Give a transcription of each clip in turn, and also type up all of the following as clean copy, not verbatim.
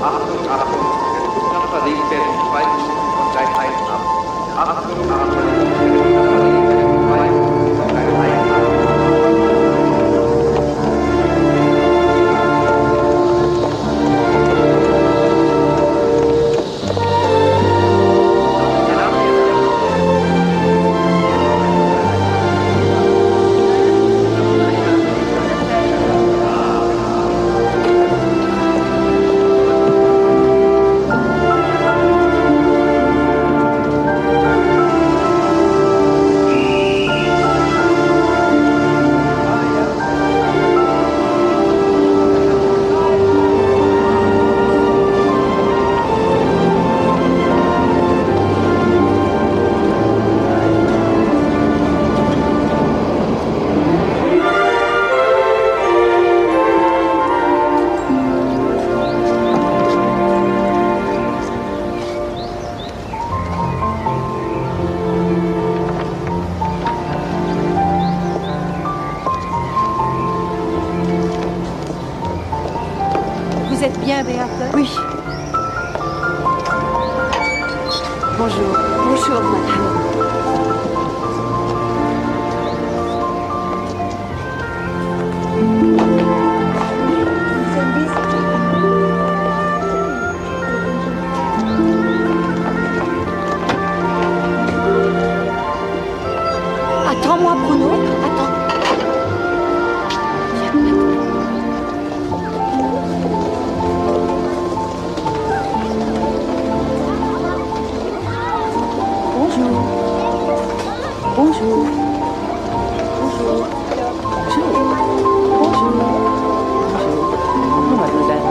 Achtung, Achtung, der Zug verlegt werden zweiten von Gleis 1 ab. Achtung, Achtung, der Zug verlegt werden zweiten von Gleis 1 ab. Vous êtes bien, Béate? Oui. Bonjour. Bonjour, madame. Attends-moi, Bruno. Attends. Bonjour. Bonjour. Bonjour. Bonjour. Bonjour. Bonjour, mademoiselle.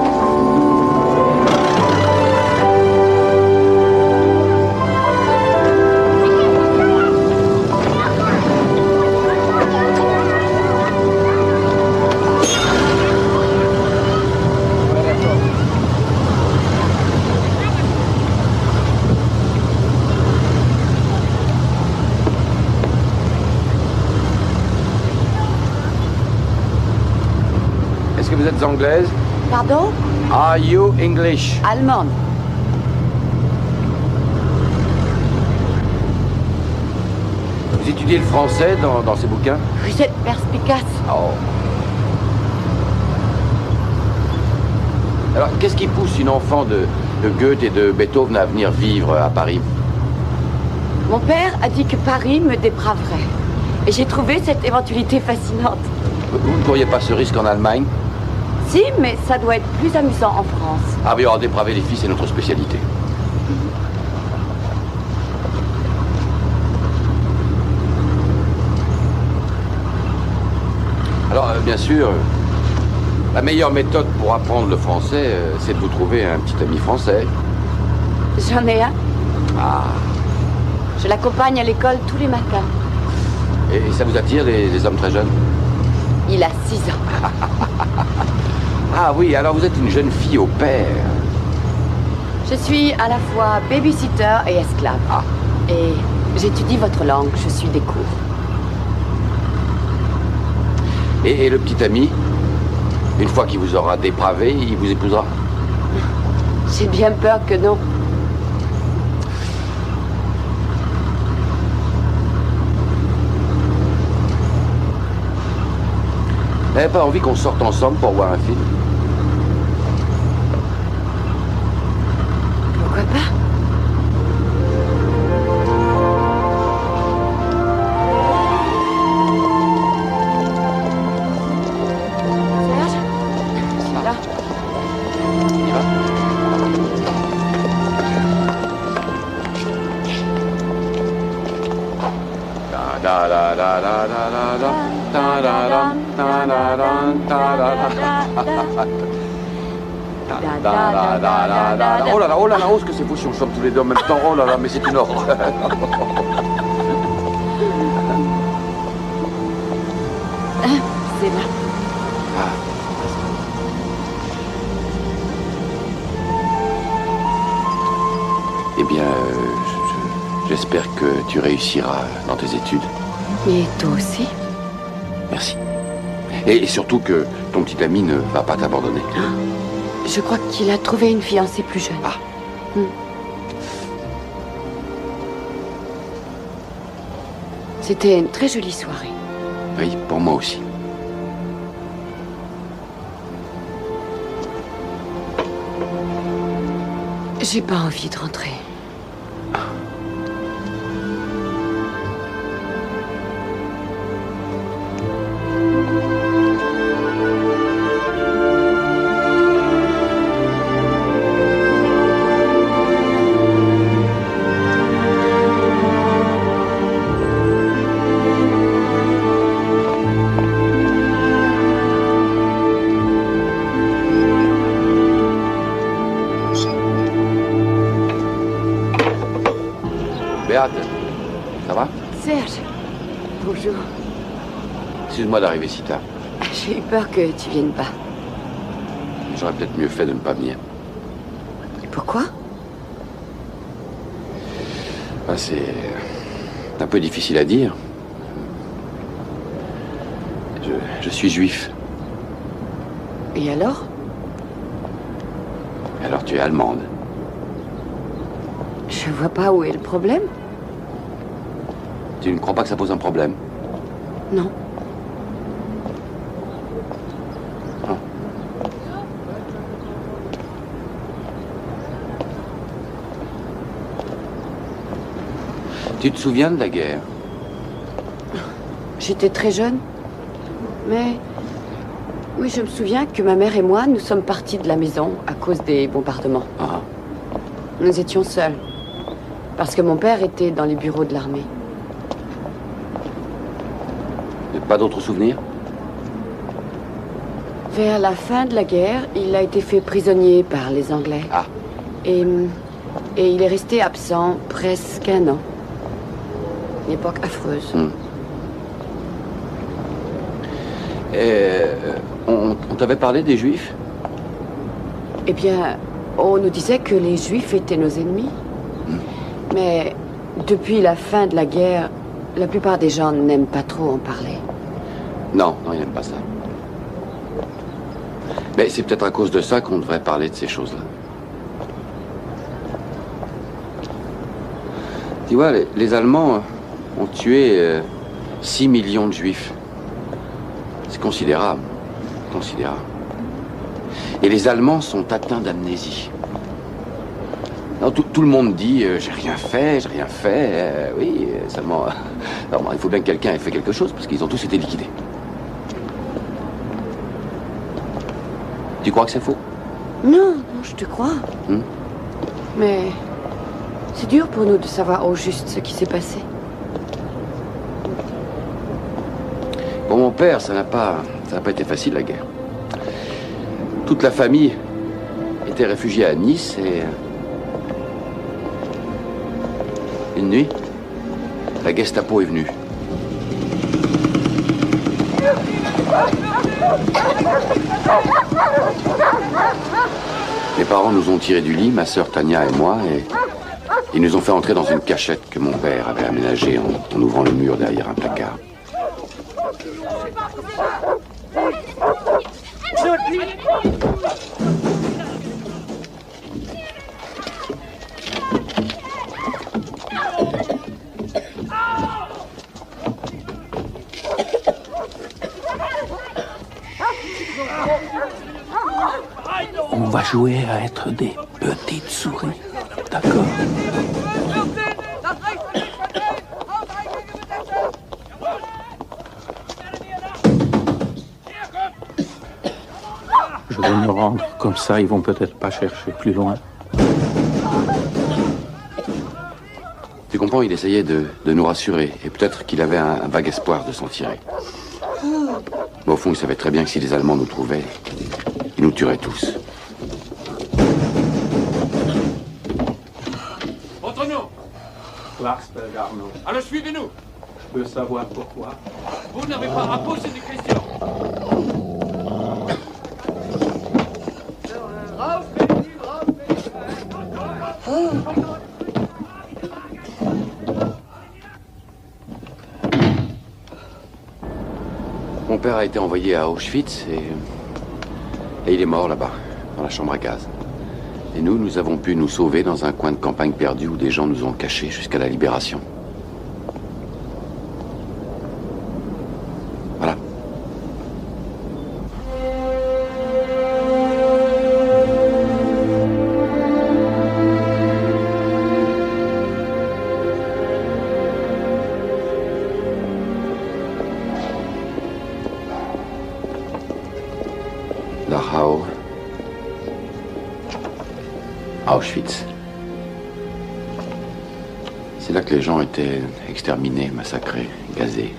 Est-ce que vous êtes anglaise? Pardon? Are you English? Allemande. Vous étudiez le français dans ces bouquins? Vous êtes perspicace. Oh. Alors, qu'est-ce qui pousse une enfant de Goethe et de Beethoven à venir vivre à Paris? Mon père a dit que Paris me dépraverait. Et j'ai trouvé cette éventualité fascinante. Vous ne courriez pas ce risque en Allemagne? Si, mais ça doit être plus amusant en France. Ah oui, alors dépraver les filles, c'est notre spécialité. Alors, bien sûr, la meilleure méthode pour apprendre le français, c'est de vous trouver un petit ami français. J'en ai un. Ah. Je l'accompagne à l'école tous les matins. Et ça vous attire, les hommes très jeunes? Il a 6 ans. Ah oui, alors vous êtes une jeune fille au père. Je suis à la fois babysitter et esclave. Ah. Et j'étudie votre langue, je suis des cours. Et le petit ami, une fois qu'il vous aura dépravé, il vous épousera? J'ai bien peur que non. Vous n'avez pas envie qu'on sorte ensemble pour voir un film? Pourquoi pas? Serge? Je suis là. On y va? Da da da da da da da. Oh là là, oh ce que c'est beau si on chante tous les deux en même temps. Oh là là, mais c'est une horreur. C'est là. Eh bien, j'espère que tu réussiras dans tes études. Et toi aussi? Merci. Et surtout que ton petit ami ne va pas t'abandonner. Je crois qu'il a trouvé une fiancée plus jeune. Ah. C'était une très jolie soirée. Oui, pour moi aussi. J'ai pas envie de rentrer. Béate, ça va? Serge, bonjour. Excuse-moi d'arriver si tard. J'ai eu peur que tu viennes pas. J'aurais peut-être mieux fait de ne pas venir. Pourquoi? Ben, c'est un peu difficile à dire. Je suis juif. Et alors? Alors tu es allemande. Je vois pas où est le problème. Tu ne crois pas que ça pose un problème? Non. Non. Tu te souviens de la guerre? J'étais très jeune. Mais... oui, je me souviens que ma mère et moi, nous sommes partis de la maison à cause des bombardements. Ah. Nous étions seuls. Parce que mon père était dans les bureaux de l'armée. Pas d'autres souvenirs? Vers la fin de la guerre, il a été fait prisonnier par les Anglais. Ah. Et il est resté absent presque un an. Une époque affreuse. On t'avait parlé des Juifs? Eh bien, on nous disait que les Juifs étaient nos ennemis. Mais depuis la fin de la guerre, la plupart des gens n'aiment pas trop en parler. Non, ils n'aiment pas ça. Mais c'est peut-être à cause de ça qu'on devrait parler de ces choses-là. Tu vois, les Allemands ont tué 6 millions de Juifs. C'est considérable. Considérable. Et les Allemands sont atteints d'amnésie. Tout le monde dit j'ai rien fait. Oui, seulement il faut bien que quelqu'un ait fait quelque chose parce qu'ils ont tous été liquidés. Tu crois que c'est faux? Non, je te crois. Mais c'est dur pour nous de savoir au juste ce qui s'est passé. Pour mon père, ça n'a pas été facile la guerre. Toute la famille était réfugiée à Nice et une nuit, la Gestapo est venue. Mes parents nous ont tirés du lit, ma sœur Tania et moi, et ils nous ont fait entrer dans une cachette que mon père avait aménagée en ouvrant le mur derrière un placard. On va jouer à être des petites souris, d'accord? Je vais me rendre, comme ça ils vont peut-être pas chercher plus loin. Tu comprends, il essayait de nous rassurer, et peut-être qu'il avait un vague espoir de s'en tirer. Mais au fond, il savait très bien que si les Allemands nous trouvaient, ils nous tueraient tous. Montre-nous. Schwarzberg, Arnaud. Alors suivez-nous. Je veux savoir pourquoi. Vous n'avez pas à poser de questions. Mon père a été envoyé à Auschwitz et il est mort là-bas. dans la chambre à gaz. Et nous avons pu nous sauver dans un coin de campagne perdu où des gens nous ont cachés jusqu'à la libération. Voilà. Dachau, Auschwitz. C'est là que les gens étaient exterminés, massacrés, gazés.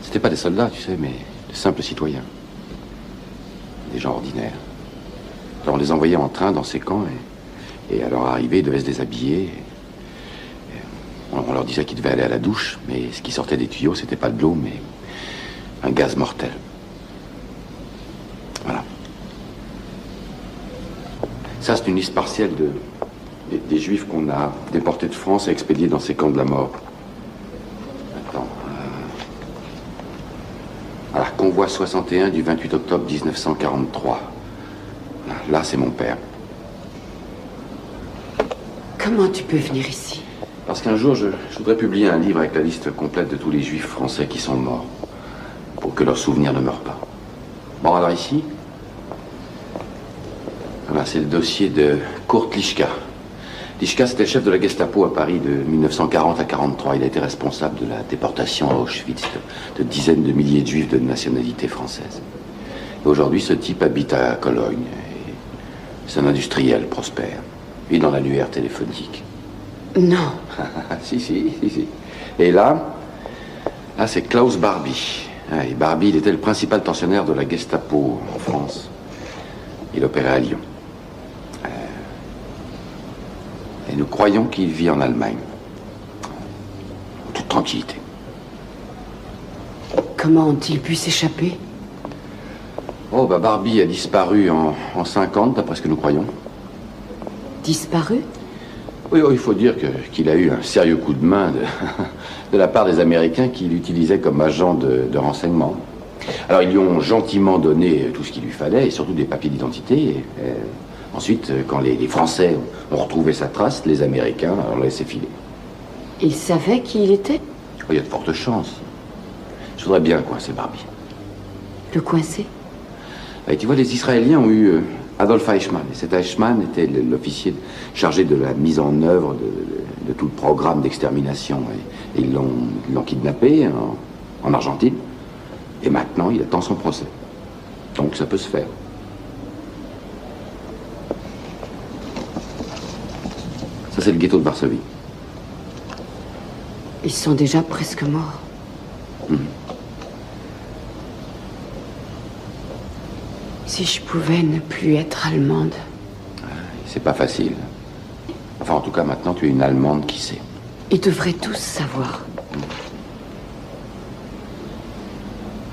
C'était pas des soldats, tu sais, mais de simples citoyens. Des gens ordinaires. Alors on les envoyait en train dans ces camps et à leur arrivée, ils devaient se déshabiller. On leur disait qu'ils devaient aller à la douche, mais ce qui sortait des tuyaux, c'était pas de l'eau, mais un gaz mortel. Voilà. Ça, c'est une liste partielle des Juifs qu'on a déportés de France et expédiés dans ces camps de la mort. Attends. Alors, convoi 61 du 28 octobre 1943. Là, c'est mon père. Comment tu peux venir ici? Parce qu'un jour, je voudrais publier un livre avec la liste complète de tous les Juifs français qui sont morts. Pour que leurs souvenirs ne meurent pas. Bon, alors ici... Voilà, c'est le dossier de Kurt Lischka. Lischka, c'était le chef de la Gestapo à Paris de 1940 à 1943. Il a été responsable de la déportation à Auschwitz de dizaines de milliers de Juifs de nationalité française. Et aujourd'hui, ce type habite à Cologne. C'est un industriel prospère. Il est dans l'annuaire téléphonique. Non. Si. Et là, c'est Klaus Barbie. Et Barbie, il était le principal tensionnaire de la Gestapo en France. Il opérait à Lyon. Et nous croyons qu'il vit en Allemagne. En toute tranquillité. Comment ont-ils pu s'échapper? Oh, Barbie a disparu en 50, d'après ce que nous croyons. Disparu? Oui, il faut dire qu'il a eu un sérieux coup de main de la part des Américains qui l'utilisaient comme agent de renseignement. Alors, ils lui ont gentiment donné tout ce qu'il lui fallait, et surtout des papiers d'identité. Ensuite, quand les Français ont retrouvé sa trace, les Américains l'ont laissé filer. Ils savaient qui il était? Oh, il y a de fortes chances. Je voudrais bien coincer Barbie. Le coincer? Et tu vois, les Israéliens ont eu Adolf Eichmann. Et cet Eichmann était l'officier chargé de la mise en œuvre de tout le programme d'extermination. Et ils l'ont kidnappé en Argentine. Et maintenant, il attend son procès. Donc, ça peut se faire. Ça, c'est le ghetto de Varsovie. Ils sont déjà presque morts. Si je pouvais ne plus être allemande. C'est pas facile. Enfin, en tout cas, maintenant, tu es une Allemande qui sait. Ils devraient tous savoir.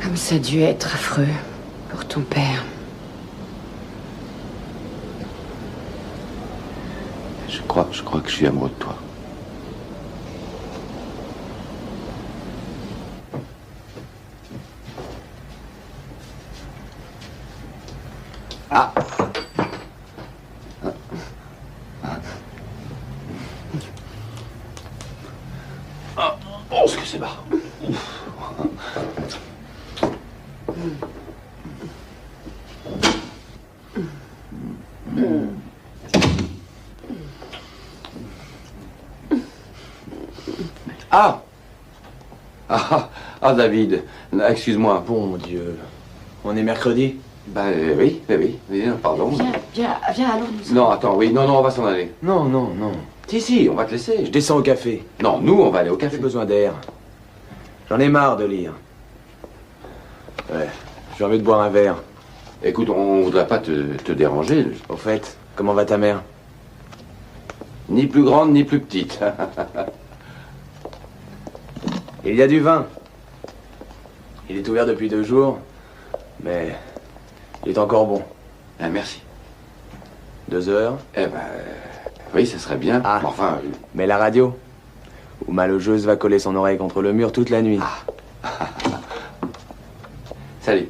Comme ça a dû être affreux pour ton père. Je crois que je suis amoureux de toi. Ah! Oh, ce que c'est bas. Ah, David, excuse-moi. Bon Dieu, on est mercredi? Oui, pardon. Viens, allons nous. Non, attends, oui, non, on va s'en aller. Non. Si, on va te laisser. Je descends au café. Non, nous, on va aller au café. J'ai besoin d'air. J'en ai marre de lire. Ouais, j'ai envie de boire un verre. Écoute, on voudrait pas te déranger. Au fait, comment va ta mère? Ni plus grande, ni plus petite. Il y a du vin. Il est ouvert depuis 2 jours, mais il est encore bon. Ah, merci. 2 heures? Oui, ça serait bien. Ah. Enfin... Mais la radio? Où ma logeuse va coller son oreille contre le mur toute la nuit. Salut.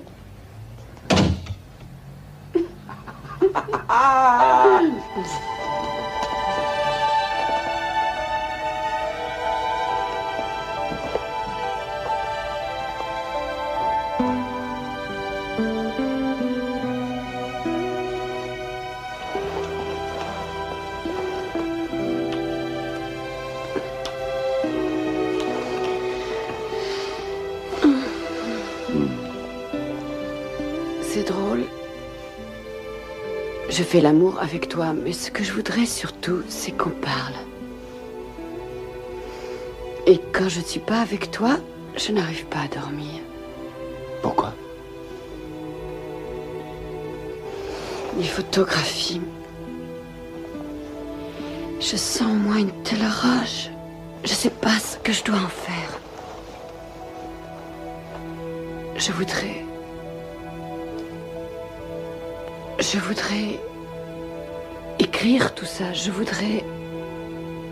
C'est drôle. Je fais l'amour avec toi, mais ce que je voudrais surtout, c'est qu'on parle. Et quand je ne suis pas avec toi, je n'arrive pas à dormir. Pourquoi? Les photographies. Je sens en moi une telle rage. Je ne sais pas ce que je dois en faire. Je voudrais écrire tout ça. Je voudrais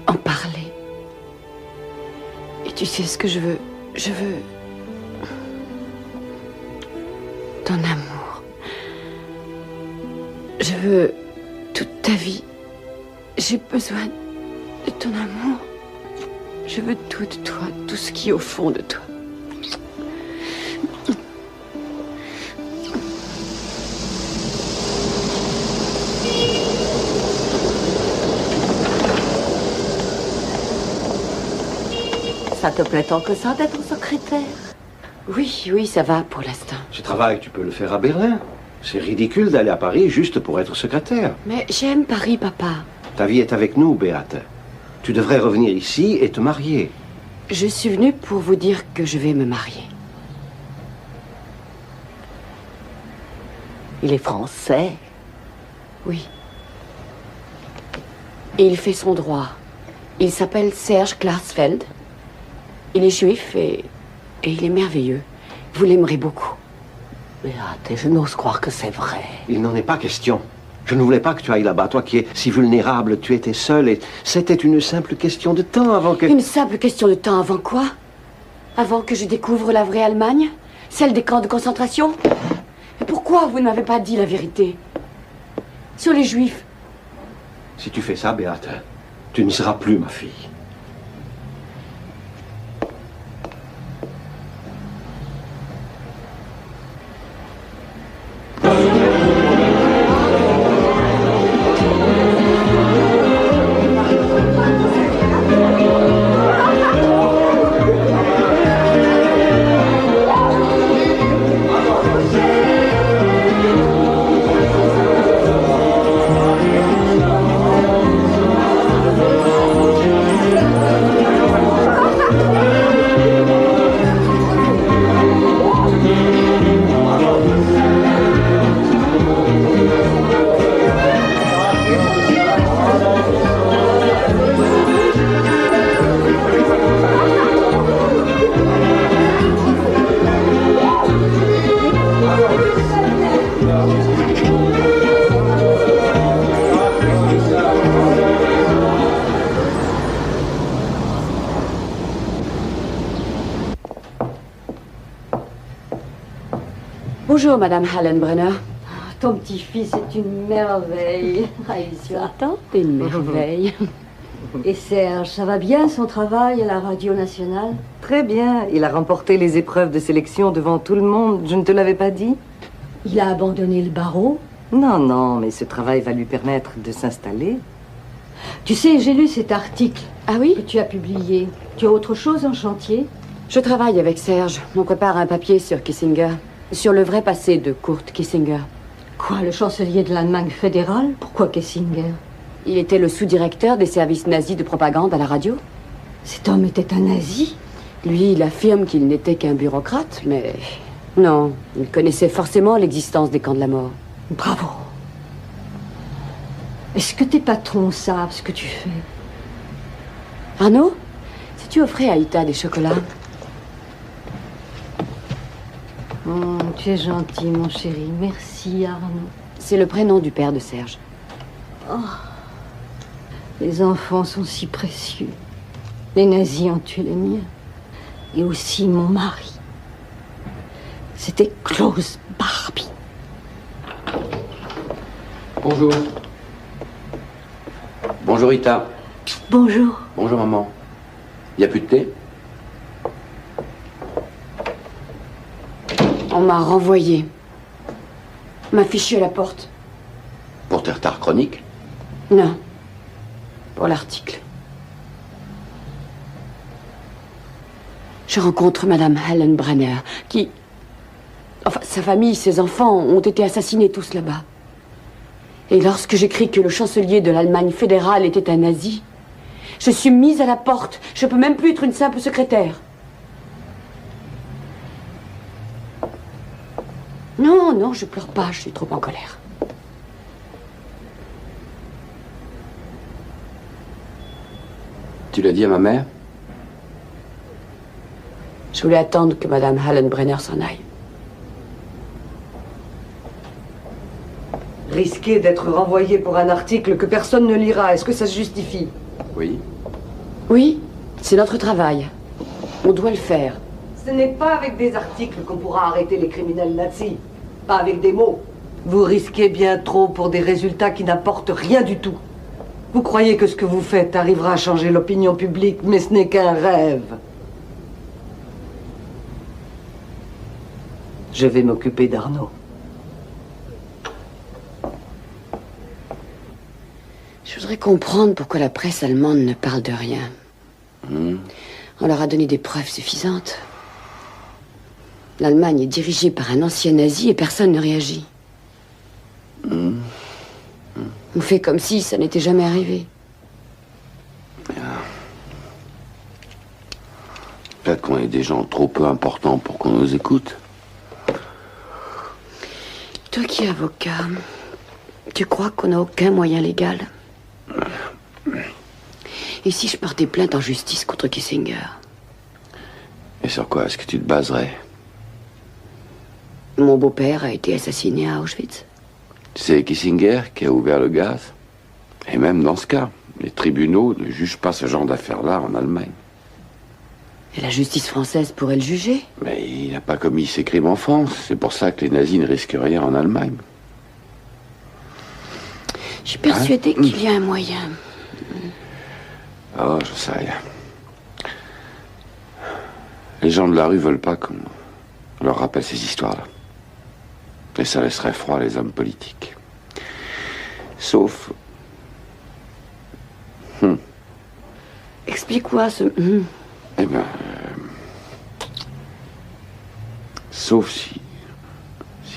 en parler. Et tu sais ce que je veux? Je veux ton amour. Je veux toute ta vie. J'ai besoin de ton amour. Je veux tout de toi, tout ce qui est au fond de toi. Ça te plaît tant que ça d'être secrétaire? Oui, ça va pour l'instant. Ce travail, tu peux le faire à Berlin. C'est ridicule d'aller à Paris juste pour être secrétaire. Mais j'aime Paris, papa. Ta vie est avec nous, Beate. Tu devrais revenir ici et te marier. Je suis venue pour vous dire que je vais me marier. Il est français. Oui. Et il fait son droit. Il s'appelle Serge Klarsfeld. Il est juif et il est merveilleux. Vous l'aimerez beaucoup. Beate, je n'ose croire que c'est vrai. Il n'en est pas question. Je ne voulais pas que tu ailles là-bas, toi qui es si vulnérable. Tu étais seule et c'était une simple question de temps avant que... Une simple question de temps avant quoi? Avant que je découvre la vraie Allemagne? Celle des camps de concentration? Et pourquoi vous ne m'avez pas dit la vérité? Sur les Juifs. Si tu fais ça, Beate, tu ne seras plus ma fille. Bonjour, Madame Hallenbrenner. Ton petit-fils est une merveille. Ah, il Attends, t'es une merveille. Et Serge, ça va bien son travail à la radio nationale? Très bien. Il a remporté les épreuves de sélection devant tout le monde. Je ne te l'avais pas dit? Il a abandonné le barreau? Non, mais ce travail va lui permettre de s'installer. Tu sais, j'ai lu cet article. Ah oui? Que tu as publié. Tu as autre chose en chantier? Je travaille avec Serge. On prépare un papier sur Kissinger. Sur le vrai passé de Kurt Kissinger. Quoi, le chancelier de l'Allemagne fédérale? Pourquoi Kissinger? Il était le sous-directeur des services nazis de propagande à la radio. Cet homme était un nazi? Lui, il affirme qu'il n'était qu'un bureaucrate, mais... Non, il connaissait forcément l'existence des camps de la mort. Bravo. Est-ce que tes patrons savent ce que tu fais? Arnaud, si tu offrais à Ita des chocolats... Tu es gentil, mon chéri. Merci, Arnaud. C'est le prénom du père de Serge. Oh. Les enfants sont si précieux. Les nazis ont tué les miens. Et aussi mon mari. C'était Klaus Barbie. Bonjour. Bonjour Rita. Bonjour. Bonjour maman. Y a plus de thé? On m'a renvoyé. On m'a fichu à la porte. Pour tes retards chroniques? Non. Pour l'article. Je rencontre Madame Helen Brenner, qui... Enfin, sa famille, ses enfants ont été assassinés tous là-bas. Et lorsque j'écris que le chancelier de l'Allemagne fédérale était un nazi, je suis mise à la porte. Je peux même plus être une simple secrétaire. Non, non, je pleure pas, je suis trop en colère. Tu l'as dit à ma mère? Je voulais attendre que Madame Helen Brenner s'en aille. Risquer d'être renvoyé pour un article que personne ne lira, est-ce que ça se justifie? Oui. Oui, c'est notre travail. On doit le faire. Ce n'est pas avec des articles qu'on pourra arrêter les criminels nazis. Pas avec des mots. Vous risquez bien trop pour des résultats qui n'apportent rien du tout. Vous croyez que ce que vous faites arrivera à changer l'opinion publique, mais ce n'est qu'un rêve. Je vais m'occuper d'Arnaud. Je voudrais comprendre pourquoi la presse allemande ne parle de rien. On leur a donné des preuves suffisantes. L'Allemagne est dirigée par un ancien nazi et personne ne réagit. On fait comme si ça n'était jamais arrivé. Peut-être qu'on est des gens trop peu importants pour qu'on nous écoute. Toi qui es avocat, tu crois qu'on n'a aucun moyen légal? Et si je portais plainte en justice contre Kissinger? Et sur quoi est-ce que tu te baserais? Mon beau-père a été assassiné à Auschwitz. C'est Kissinger qui a ouvert le gaz. Et même dans ce cas, les tribunaux ne jugent pas ce genre d'affaires-là en Allemagne. Et la justice française pourrait le juger? Mais il n'a pas commis ces crimes en France. C'est pour ça que les nazis ne risquent rien en Allemagne. Je suis persuadée qu'il y a un moyen. Oh, je sais rien. Les gens de la rue veulent pas qu'on leur rappelle ces histoires-là. Et ça laisserait froid les hommes politiques. Sauf... Explique-moi ce... Eh ben... sauf si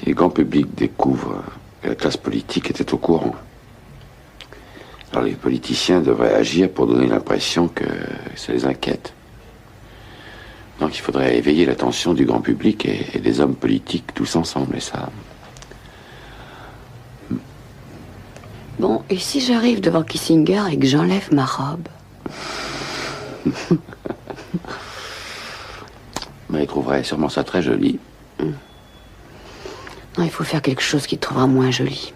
le grand public découvre que la classe politique était au courant. Alors les politiciens devraient agir pour donner l'impression que ça les inquiète. Donc il faudrait éveiller l'attention du grand public et des hommes politiques tous ensemble, et ça... Bon, et si j'arrive devant Kissinger et que j'enlève ma robe? Mais il trouverait sûrement ça très joli. Non, il faut faire quelque chose qui te trouvera moins joli.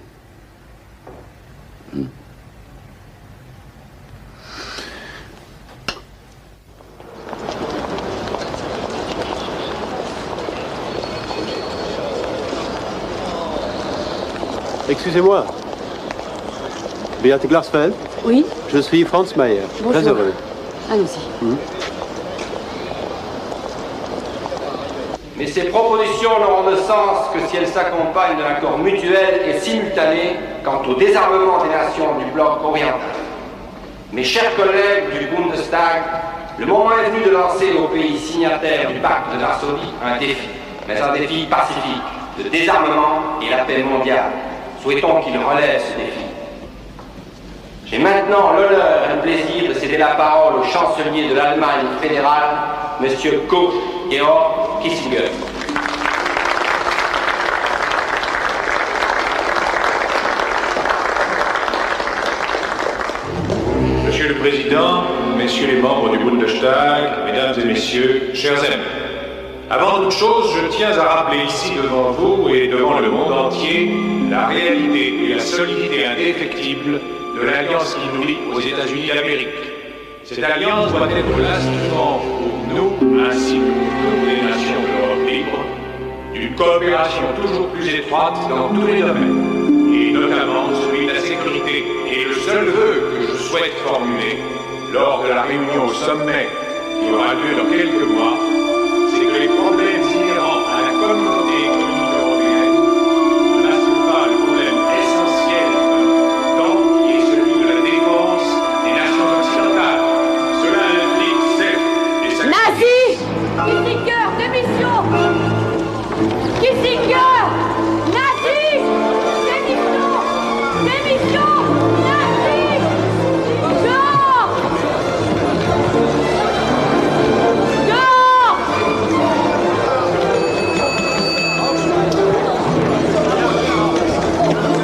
Excusez-moi. Beate Glarsfeld? Oui? Je suis Franz Mayer. Bonjour. Très heureux. Allons-y. Mais ces propositions n'auront de sens que si elles s'accompagnent d'un accord mutuel et simultané quant au désarmement des nations du bloc oriental. Mes chers collègues du Bundestag, le moment est venu de lancer aux pays signataires du pacte de Varsovie un défi, mais un défi pacifique, de désarmement et la paix mondiale. Souhaitons qu'il relève ce défi. J'ai maintenant l'honneur et le plaisir de céder la parole au chancelier de l'Allemagne fédérale, M. Kurt Georg Kissinger. Monsieur le Président, Messieurs les membres du Bundestag, Mesdames et Messieurs, chers amis, avant toute chose, je tiens à rappeler ici devant vous et devant le monde entier la réalité et la solidité indéfectible de l'alliance qui nous lie aux États-Unis d'Amérique. Cette alliance doit être l'instrument pour nous, ainsi que pour toutes les nations de l'Europe libre, d'une coopération toujours plus étroite dans tous les domaines, et notamment celui réunion au sommet qui aura lieu dans quelques mois, c'est que les problèmes inhérents à la communauté économique européenne ne masquent pas le problème essentiel de notre temps, qui est celui de la défense des nations occidentales. Cela implique, certes, des sacrifices... Nazi! Kissinger, démission! Kissinger! Nazi! Démission! Démission! Nazi! Dehors! Dehors!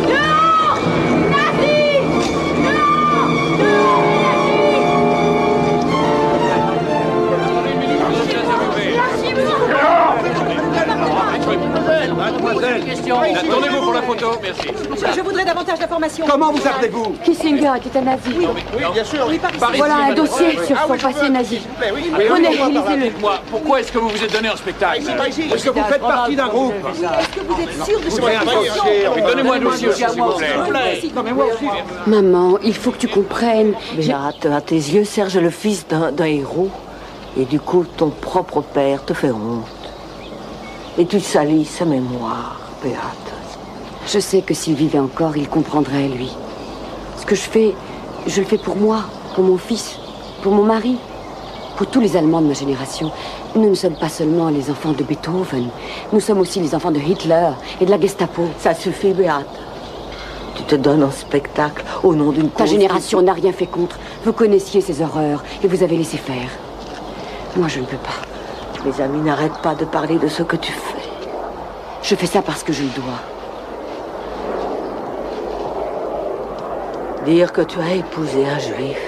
Dehors! Nazi! Dehors! Mademoiselle, attendez-vous pour la photo, merci. Je voudrais davantage d'informations. Comment vous appelez-vous? Kissinger était un nazi. Oui, bien sûr. Oui, Voilà un dossier sur son passé nazi. Prenez, lisez-le. Pourquoi est-ce que vous vous êtes donné en spectacle? Parce que vous faites partie d'un groupe. Est-ce que vous êtes sûr de ce Donnez-moi un dossier aussi, s'il vous plaît. Non, mais moi aussi. Maman, il faut que tu comprennes. Béate, à tes yeux, Serge est le fils d'un héros. Et du coup, ton propre père te fait honte. Et tu salis sa mémoire, Béate. Je sais que s'il vivait encore, il comprendrait, lui. Ce que je fais, je le fais pour moi, pour mon fils, pour mon mari, pour tous les Allemands de ma génération. Nous ne sommes pas seulement les enfants de Beethoven, nous sommes aussi les enfants de Hitler et de la Gestapo. Ça suffit, Béate. Tu te donnes en spectacle au nom d'une cause... Ta génération n'a rien fait contre. Vous connaissiez ces horreurs et vous avez laissé faire. Moi, je ne peux pas. Mes amis n'arrêtent pas de parler de ce que tu fais. Je fais ça parce que je le dois. Dire que tu as épousé un juif.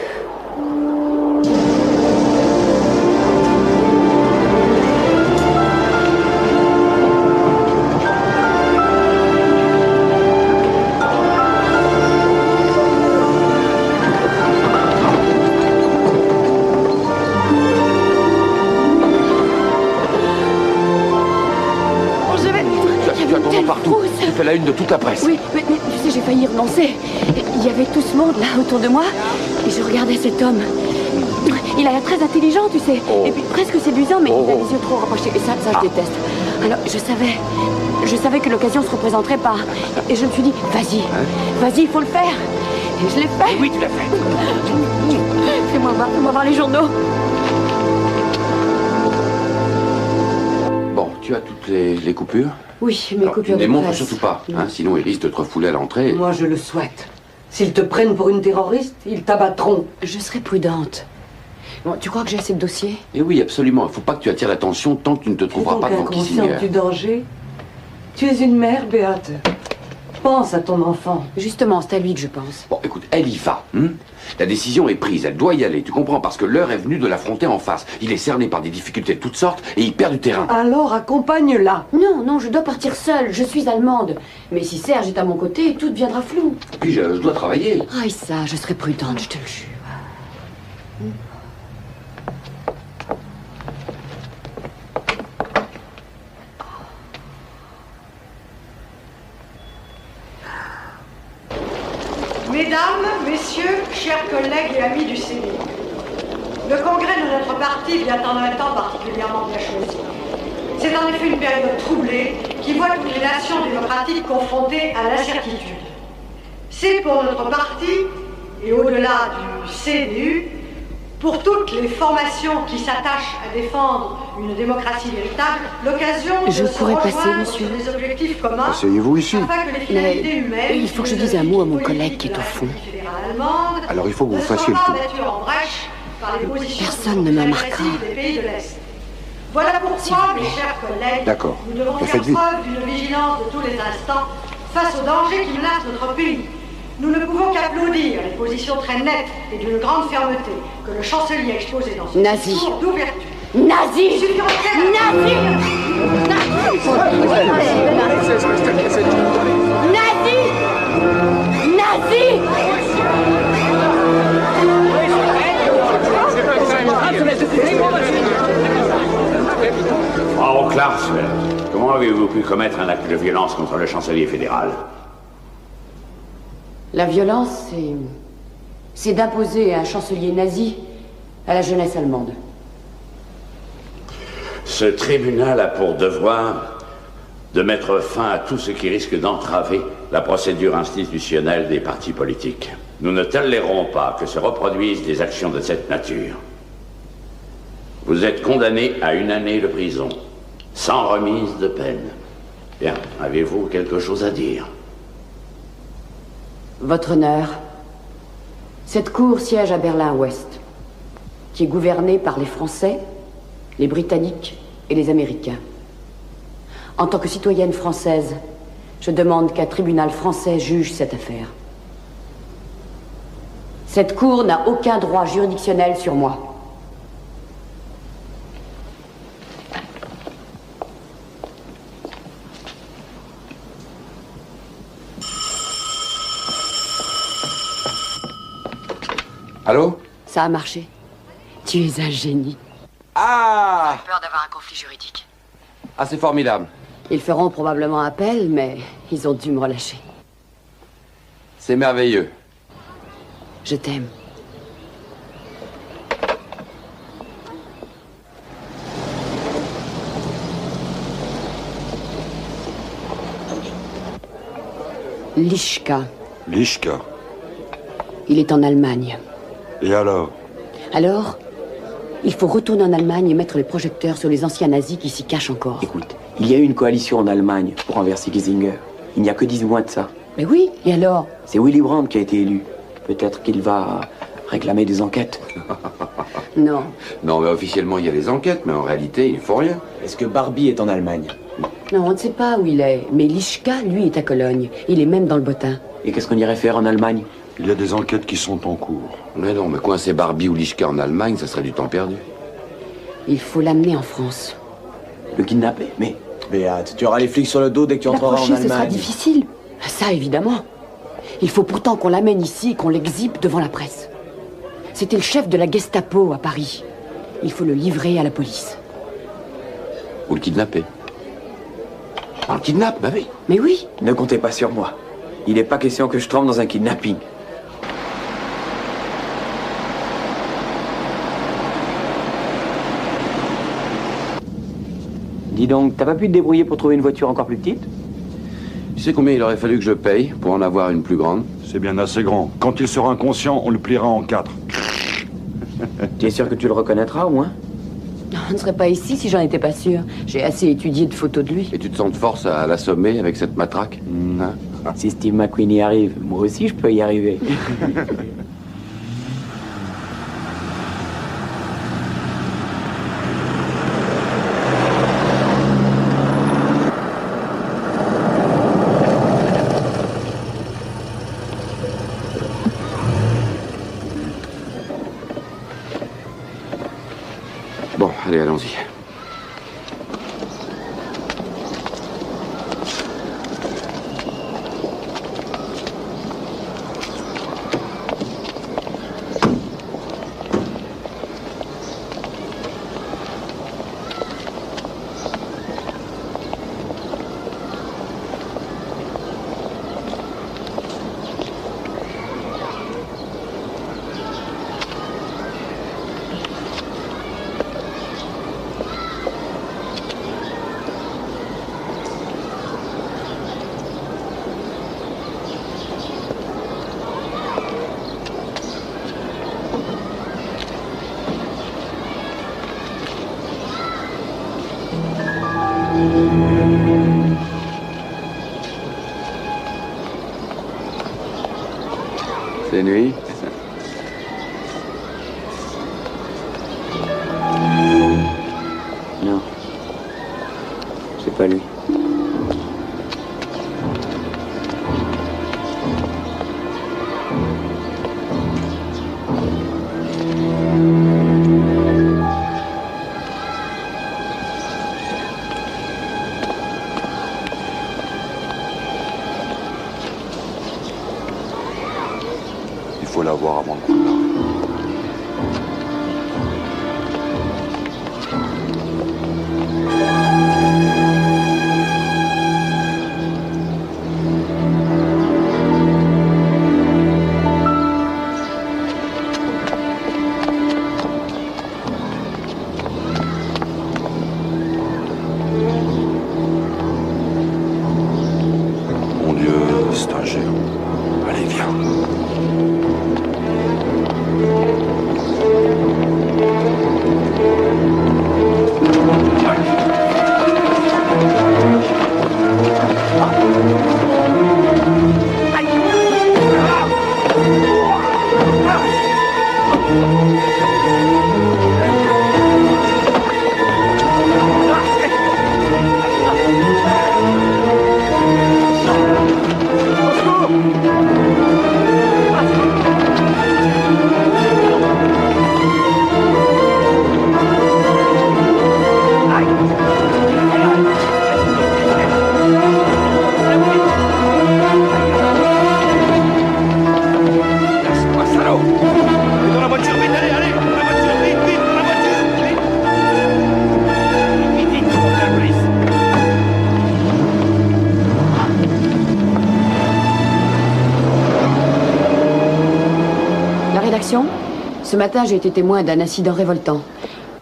Partout. Tu fais la une de toute la presse. Oui, mais tu sais, j'ai failli y renoncer. Il y avait tout ce monde là autour de moi et je regardais cet homme. Il a l'air très intelligent, tu sais, et puis presque séduisant, mais il a les yeux trop rapprochés. Et ça, je déteste. Alors, je savais que l'occasion se représenterait pas. Et je me suis dit, vas-y, vas-y, il faut le faire. Et je l'ai fait. Oui, tu l'as fait. Fais-moi voir les journaux. Bon, tu as toutes les coupures? Oui, mes coupures ne de les montres presse. surtout pas, hein, sinon ils risquent de te refouler à l'entrée. Moi, je le souhaite. S'ils te prennent pour une terroriste, ils t'abattront. Je serai prudente. Bon, tu crois que j'ai assez de dossiers? Eh oui, absolument. Il faut pas que tu attires l'attention tant que tu ne te trouveras pas devant Kissinger. Inconsciente du danger. Tu es une mère, Béate. Pense à ton enfant. Justement, c'est à lui que je pense. Bon, écoute, elle y va. La décision est prise, elle doit y aller, tu comprends? Parce que l'heure est venue de l'affronter en face. Il est cerné par des difficultés de toutes sortes et il perd du terrain. Alors accompagne-la. Non, je dois partir seule. Je suis allemande. Mais si Serge est à mon côté, tout deviendra flou. Puis je dois travailler. Ah, ça, je serai prudente, je te le jure. Mesdames, Messieurs, chers collègues et amis du CDI, le congrès de notre parti vient en un temps particulièrement bien choisi. C'est en effet une période troublée qui voit toutes les nations démocratiques confrontées à l'incertitude. C'est pour notre parti, et au-delà du CDU, pour toutes les formations qui s'attachent à défendre une démocratie véritable, l'occasion de se rejoindre sur des objectifs communs. Asseyez-vous ici. Afin que les finalités humaines, il faut que je dise un mot à mon collègue qui est au fond. Alors il faut que vous fassiez le tour. Personne ne me marquera. Voilà pourquoi, mes chers collègues, D'accord. nous devons Mais faire faites vite. preuve d'une vigilance de tous les instants face aux dangers qui menacent notre pays. Nous ne pouvons qu'applaudir les positions très nettes et d'une grande fermeté que le chancelier a exposées dans son Nazi. discours d'ouverture. Nazi! Il suffira Nazi! Nazi! Frau Klarsfeld, comment avez-vous pu commettre un acte de violence contre le chancelier fédéral? La violence, c'est d'imposer à un chancelier nazi à la jeunesse allemande. Ce tribunal a pour devoir de mettre fin à tout ce qui risque d'entraver la procédure institutionnelle des partis politiques. Nous ne tolérerons pas que se reproduisent des actions de cette nature. Vous êtes condamné à 1 année de prison, sans remise de peine. Bien, avez-vous quelque chose à dire? Votre honneur, cette cour siège à Berlin-Ouest, qui est gouvernée par les Français, les Britanniques et les Américains. En tant que citoyenne française, je demande qu'un tribunal français juge cette affaire. Cette cour n'a aucun droit juridictionnel sur moi. Allô? Ça a marché. Tu es un génie. Ah! J'ai peur d'avoir un conflit juridique. Ah, c'est formidable. Ils feront probablement appel, mais ils ont dû me relâcher. C'est merveilleux. Je t'aime. Lischka. Lischka. Il est en Allemagne. Et alors? Alors, il faut retourner en Allemagne et mettre les projecteurs sur les anciens nazis qui s'y cachent encore. Écoute, il y a eu une coalition en Allemagne pour renverser Kissinger. Il n'y a que 10 mois de ça. Mais oui, et alors? C'est Willy Brandt qui a été élu. Peut-être qu'il va réclamer des enquêtes. Non. Non, mais officiellement, il y a les enquêtes, mais en réalité, il ne faut rien. Est-ce que Barbie est en Allemagne? Non, on ne sait pas où il est. Mais Lischka, lui, est à Cologne. Il est même dans le bottin. Et qu'est-ce qu'on irait faire en Allemagne? Il y a des enquêtes qui sont en cours. Mais non, mais coincer Barbie ou Lischka en Allemagne, ça serait du temps perdu. Il faut l'amener en France. Le kidnapper? Mais... Béate, tu auras les flics sur le dos dès que tu entreras en Allemagne. Ce sera difficile. Ça, évidemment. Il faut pourtant qu'on l'amène ici et qu'on l'exhibe devant la presse. C'était le chef de la Gestapo à Paris. Il faut le livrer à la police. Ou le kidnapper. On le kidnappe, bah oui. Mais oui. Ne comptez pas sur moi. Il n'est pas question que je trempe dans un kidnapping. Dis donc, t'as pas pu te débrouiller pour trouver une voiture encore plus petite? Tu sais combien il aurait fallu que je paye pour en avoir une plus grande? C'est bien assez grand. Quand il sera inconscient, on le pliera en 4. Tu es sûr que tu le reconnaîtras au moins? On ne serait pas ici si j'en étais pas sûr. J'ai assez étudié de photos de lui. Et tu te sens de force à l'assommer avec cette matraque? Hein? Si Steve McQueen y arrive, moi aussi je peux y arriver. Bon, allez, allons-y. C'est nuit. Non. C'est pas lui. Il faut l'avoir avant le coup de l'arrêt. direction. Ce matin, j'ai été témoin d'un incident révoltant.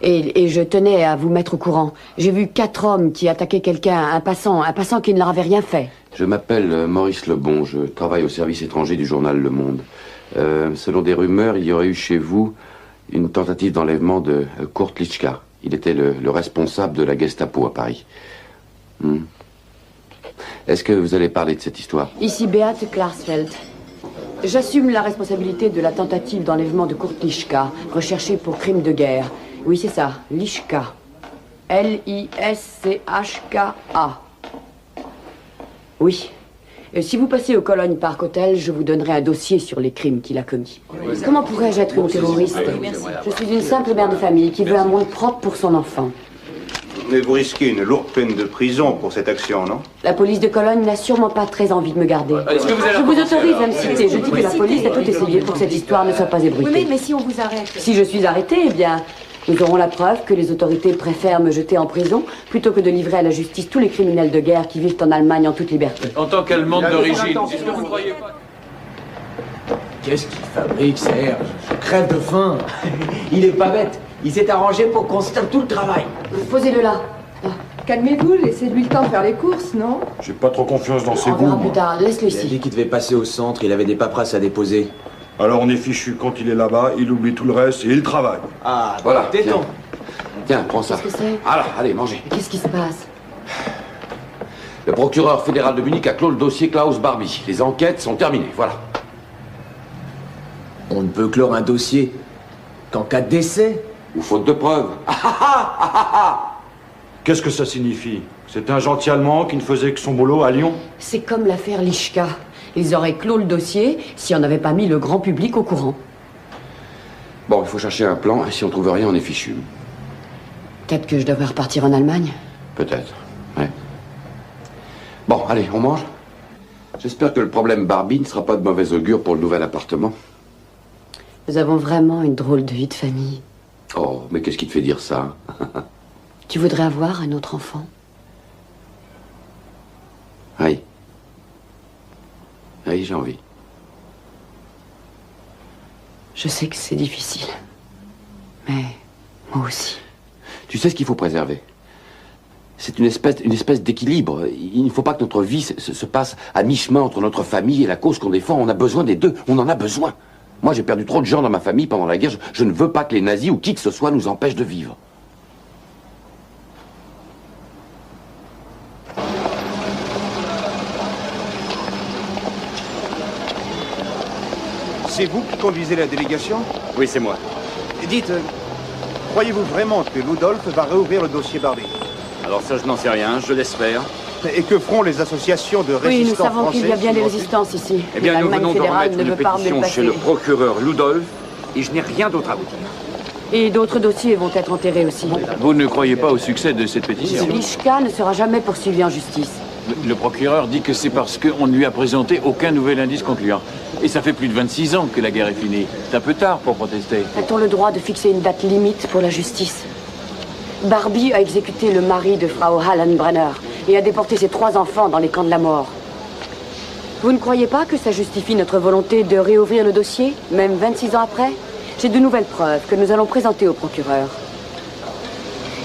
Et je tenais à vous mettre au courant. J'ai vu 4 hommes qui attaquaient quelqu'un, un passant qui ne leur avait rien fait. Je m'appelle Maurice Lebon, je travaille au service étranger du journal Le Monde. Selon des rumeurs, il y aurait eu chez vous une tentative d'enlèvement de Kurt Lischka. Il était le responsable de la Gestapo à Paris. Est-ce que vous allez parler de cette histoire? Ici Beate Klarsfeld. J'assume la responsabilité de la tentative d'enlèvement de Kurt Lischka, recherché pour crime de guerre. Oui, c'est ça, Lischka. L-I-S-C-H-K-A. Oui. Si vous passez au Cologne Park Hotel, je vous donnerai un dossier sur les crimes qu'il a commis. Comment pourrais-je être une terroriste? Je suis une simple mère de famille qui veut un monde propre pour son enfant. Mais vous risquez une lourde peine de prison pour cette action, non? La police de Cologne n'a sûrement pas très envie de me garder. Je vous autorise à me citer. Je dis que la police a tout essayé pour que cette histoire ne soit pas ébruitée. Oui, mais si on vous arrête... Si je suis arrêtée, eh bien, nous aurons la preuve que les autorités préfèrent me jeter en prison plutôt que de livrer à la justice tous les criminels de guerre qui vivent en Allemagne en toute liberté. En tant qu'Allemande d'origine, est-ce que vous croyez pas... Qu'est-ce qu'il fabrique, Serge? Je crève de faim. Il est pas bête. Il s'est arrangé pour qu'on se tape tout le travail. Posez-le là. Calmez-vous, laissez-lui le temps de faire les courses, non? J'ai pas trop confiance dans ses On goûts. verra plus tard. Laisse-le Il a ici. dit qu'il devait passer au centre, il avait des paperasses à déposer. Alors on est fichu. Quand il est là-bas, il oublie tout le reste et il travaille. Ah, Voilà, téton. Tiens, prends ça. Qu'est-ce que c'est? Alors, allez, mangez. Qu'est-ce qui se passe? Le procureur fédéral de Munich a clos le dossier Klaus Barbie. Les enquêtes sont terminées, voilà. On ne peut clore un dossier qu'en cas de décès. Ou faute de preuves. Qu'est-ce que ça signifie? C'est un gentil Allemand qui ne faisait que son boulot à Lyon? C'est comme l'affaire Lischka. Ils auraient clos le dossier si on n'avait pas mis le grand public au courant. Bon, il faut chercher un plan, et si on trouve rien, on est fichu. Peut-être que je devrais repartir en Allemagne. Peut-être, ouais. Bon, allez, on mange? J'espère que le problème Barbie ne sera pas de mauvais augure pour le nouvel appartement. Nous avons vraiment une drôle de vie de famille. Oh, mais qu'est-ce qui te fait dire ça? Tu voudrais avoir un autre enfant? Oui. Oui, j'ai envie. Je sais que c'est difficile. Mais moi aussi. Tu sais ce qu'il faut préserver? C'est une espèce d'équilibre. Il ne faut pas que notre vie se passe à mi-chemin entre notre famille et la cause qu'on défend. On a besoin des deux. On en a besoin. Moi, j'ai perdu trop de gens dans ma famille pendant la guerre. Je ne veux pas que les nazis ou qui que ce soit nous empêchent de vivre. C'est vous qui conduisez la délégation? Oui, c'est moi. Dites, croyez-vous vraiment que Ludolf va réouvrir le dossier Barbie? Alors ça, je n'en sais rien, je laisse faire. Et que feront les associations de résistants Oui, nous savons français qu'il y a bien qui des vont- résistances ici. Eh bien, nous L'Allemagne venons de fédérale remettre ne une veut pas me pétition le chez le passer. procureur Ludolf, et je n'ai rien d'autre à vous dire. Et d'autres dossiers vont être enterrés aussi. Vous ne croyez pas au succès de cette pétition? Lischka ne sera jamais poursuivi en justice. Le procureur dit que c'est parce qu'on ne lui a présenté aucun nouvel indice concluant. Et ça fait plus de 26 ans que la guerre est finie. C'est un peu tard pour protester. A-t-on le droit de fixer une date limite pour la justice? Barbie a exécuté le mari de Frau Hallenbrenner et a déporté ses 3 enfants dans les camps de la mort. Vous ne croyez pas que ça justifie notre volonté de réouvrir le dossier, même 26 ans après? J'ai de nouvelles preuves que nous allons présenter au procureur.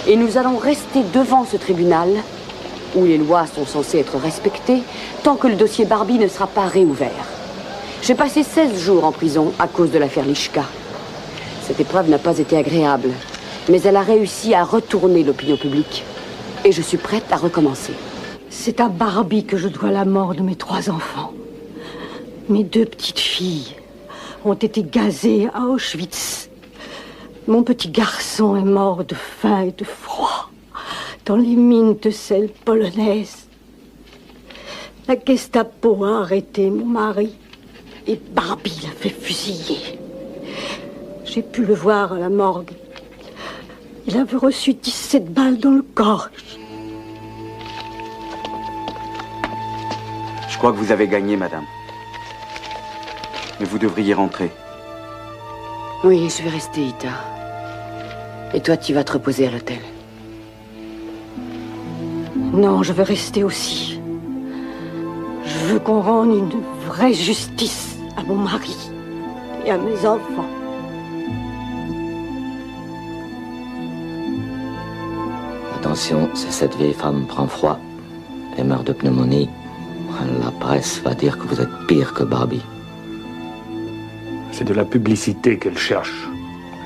Et nous allons rester devant ce tribunal, où les lois sont censées être respectées, tant que le dossier Barbie ne sera pas réouvert. J'ai passé 16 jours en prison à cause de l'affaire Lischka. Cette épreuve n'a pas été agréable, mais elle a réussi à retourner l'opinion publique. Et je suis prête à recommencer. C'est à Barbie que je dois la mort de mes 3 enfants. Mes 2 petites filles ont été gazées à Auschwitz. Mon petit garçon est mort de faim et de froid dans les mines de sel polonaises. La Gestapo a arrêté mon mari et Barbie l'a fait fusiller. J'ai pu le voir à la morgue. Il avait reçu 17 balles dans le corps. Je crois que vous avez gagné, madame. Mais vous devriez rentrer. Oui, je vais rester, Ita. Et toi, tu vas te reposer à l'hôtel. Non, je veux rester aussi. Je veux qu'on rende une vraie justice à mon mari et à mes enfants. Attention, si cette vieille femme prend froid et meurt de pneumonie, la presse va dire que vous êtes pire que Barbie. C'est de la publicité qu'elle cherche.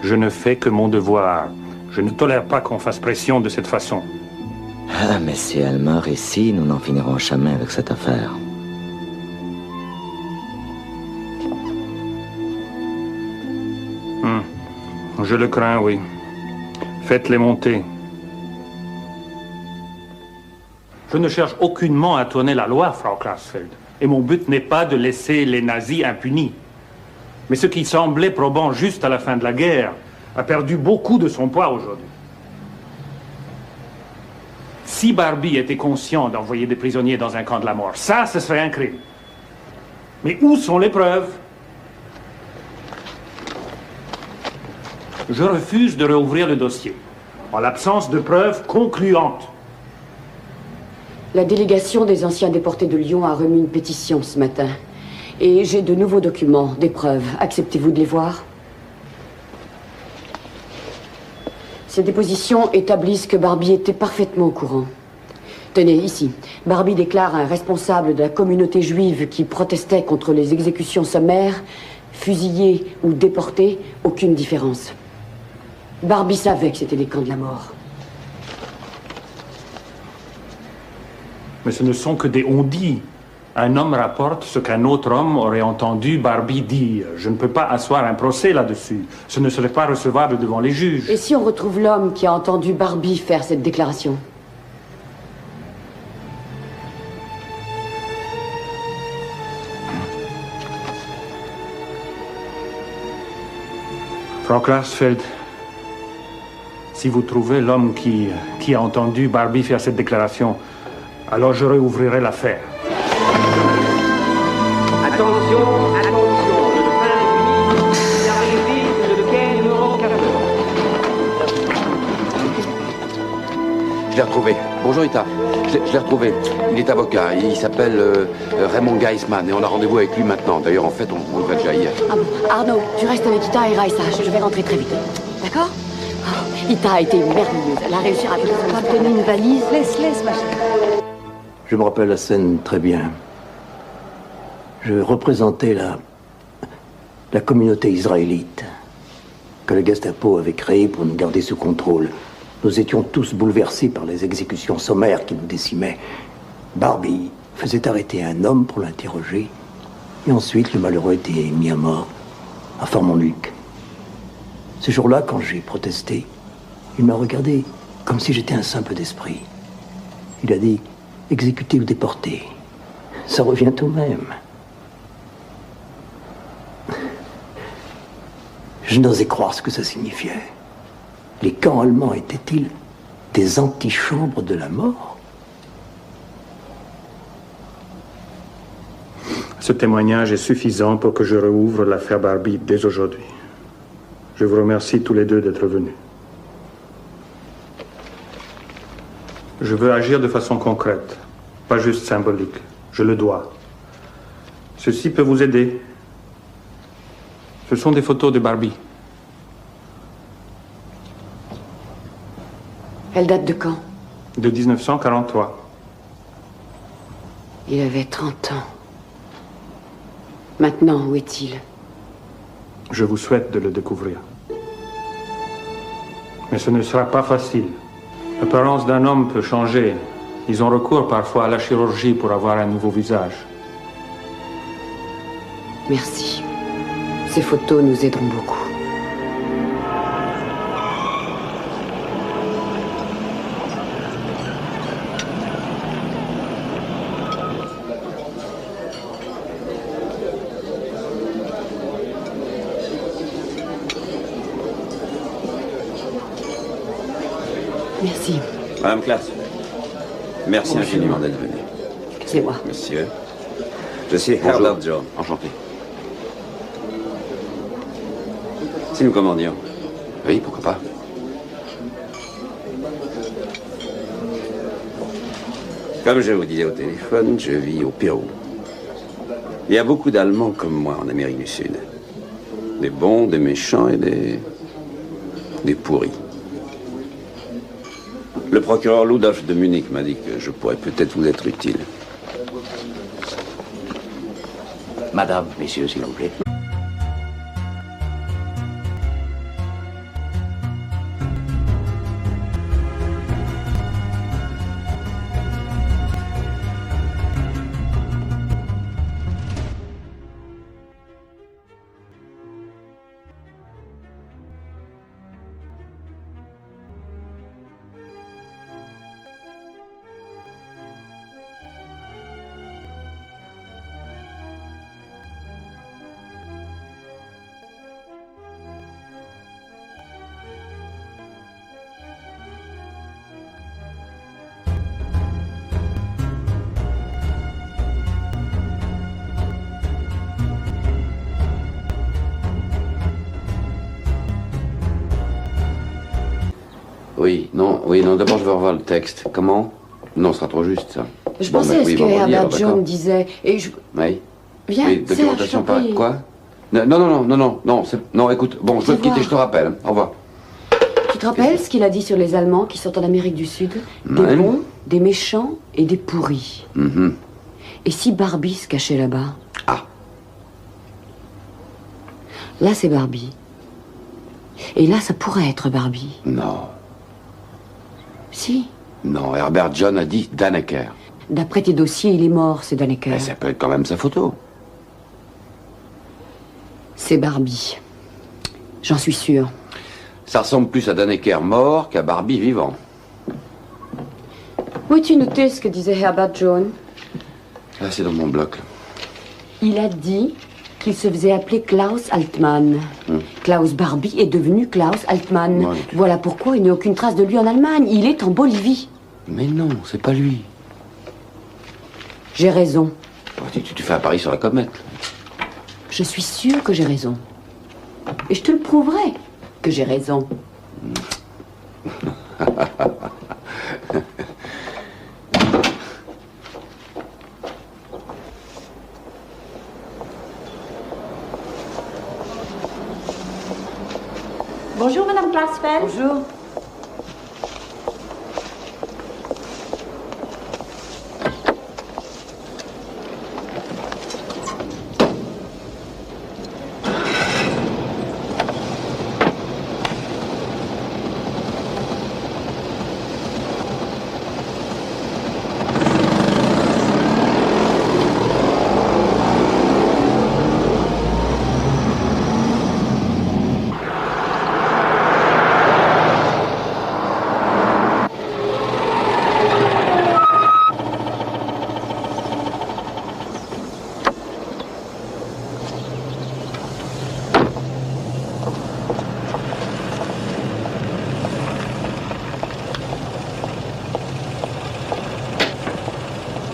Je ne fais que mon devoir. Je ne tolère pas qu'on fasse pression de cette façon. Ah, mais si elle meurt ici, nous n'en finirons jamais avec cette affaire. Je le crains, oui. Faites-les monter. Je ne cherche aucunement à tourner la loi, Frau Klarsfeld. Et mon but n'est pas de laisser les nazis impunis. Mais ce qui semblait probant juste à la fin de la guerre a perdu beaucoup de son poids aujourd'hui. Si Barbie était conscient d'envoyer des prisonniers dans un camp de la mort, ça, ce serait un crime. Mais où sont les preuves? Je refuse de réouvrir le dossier, en l'absence de preuves concluantes. La délégation des anciens déportés de Lyon a remis une pétition ce matin. Et j'ai de nouveaux documents, des preuves. Acceptez-vous de les voir? Ces dépositions établissent que Barbie était parfaitement au courant. Tenez, ici. Barbie déclare un responsable de la communauté juive qui protestait contre les exécutions sommaires, fusillés ou déportés, aucune différence. Barbie savait que c'était les camps de la mort. Mais ce ne sont que des on-dit. Un homme rapporte ce qu'un autre homme aurait entendu Barbie dire. Je ne peux pas asseoir un procès là-dessus. Ce ne serait pas recevable devant les juges. Et si on retrouve l'homme qui a entendu Barbie faire cette déclaration? Frau Klarsfeld, si vous trouvez l'homme qui a entendu Barbie faire cette déclaration, alors je réouvrirai l'affaire. Attention, attention, le train est fini, il arrive vite, le quai numéro 14. Je l'ai retrouvé. Bonjour Ita. Je l'ai retrouvé. Il est avocat. Il s'appelle Raymond Geisman et on a rendez-vous avec lui maintenant. D'ailleurs, en fait, on le voit déjà hier. Ah bon, Arnaud, tu restes avec Ita et Raissa. Je vais rentrer très vite. D'accord? Oh, Ita a été merveilleuse. Elle a réussi à tenir une valise. Laisse, ma chérie. Je me rappelle la scène très bien. Je représentais la communauté israélite que le Gestapo avait créée pour nous garder sous contrôle. Nous étions tous bouleversés par les exécutions sommaires qui nous décimaient. Barbie faisait arrêter un homme pour l'interroger, et ensuite le malheureux était mis à mort à Fort-Montluc. Ce jour-là, quand j'ai protesté, il m'a regardé comme si j'étais un simple d'esprit. Il a dit « exécuter ou déporter ». Ça revient tout de même. Je n'osais croire ce que ça signifiait. Les camps allemands étaient-ils des antichambres de la mort? Ce témoignage est suffisant pour que je rouvre l'affaire Barbie dès aujourd'hui. Je vous remercie tous les deux d'être venus. Je veux agir de façon concrète, pas juste symbolique. Je le dois. Ceci peut vous aider. Ce sont des photos de Barbie. Elle date de quand? De 1943. Il avait 30 ans. Maintenant, où est-il? Je vous souhaite de le découvrir. Mais ce ne sera pas facile. L'apparence d'un homme peut changer. Ils ont recours parfois à la chirurgie pour avoir un nouveau visage. Merci. Ces photos nous aideront beaucoup. Merci. Madame Klaas, merci infiniment d'être venue. C'est moi. Monsieur, je suis Herbert John. Enchanté. Si nous commandions. Oui, pourquoi pas. Comme je vous disais au téléphone, je vis au Pérou. Il y a beaucoup d'Allemands comme moi en Amérique du Sud. Des bons, des méchants et des pourris. Le procureur Ludolf de Munich m'a dit que je pourrais peut-être vous être utile. Madame, messieurs, s'il vous plaît. Oui, non, d'abord je veux revoir le texte. Comment? Non, ce sera trop juste, ça. Je pensais à ce que Herbert John disait, et je... Oui. Viens, oui, documentation Serge, par... Quoi? Non, écoute, bon, je dois te quitter, je te rappelle. Au revoir. Tu te rappelles ce qu'il a dit sur les Allemands qui sont en Amérique du Sud? Des Ouais. bons, des méchants et des pourris. Mhm. Et si Barbie se cachait là-bas? Ah. Là, c'est Barbie. Et là, ça pourrait être Barbie. Non. Si. Non, Herbert John a dit Dannecker. D'après tes dossiers, il est mort, c'est Dannecker. Mais ça peut être quand même sa photo. C'est Barbie. J'en suis sûre. Ça ressemble plus à Dannecker mort qu'à Barbie vivant. Où as-tu noté ce que disait Herbert John? Là, c'est dans mon bloc. Là. Il a dit qu'il se faisait appeler Klaus Altmann. Klaus Barbie est devenu Klaus Altmann. Ouais. Voilà pourquoi il n'y a aucune trace de lui en Allemagne. Il est en Bolivie. Mais non, c'est pas lui. J'ai raison. Oh, tu fais un pari sur la comète. Je suis sûre que j'ai raison. Et je te le prouverai que j'ai raison. Bonjour, Madame Glasfeld. Bonjour.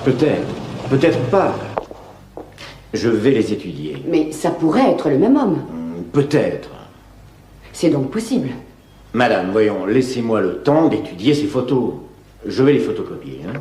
Peut-être, peut-être pas. Je vais les étudier. Mais ça pourrait être le même homme. Peut-être. C'est donc possible. Madame, voyons, laissez-moi le temps d'étudier ces photos. Je vais les photocopier, hein.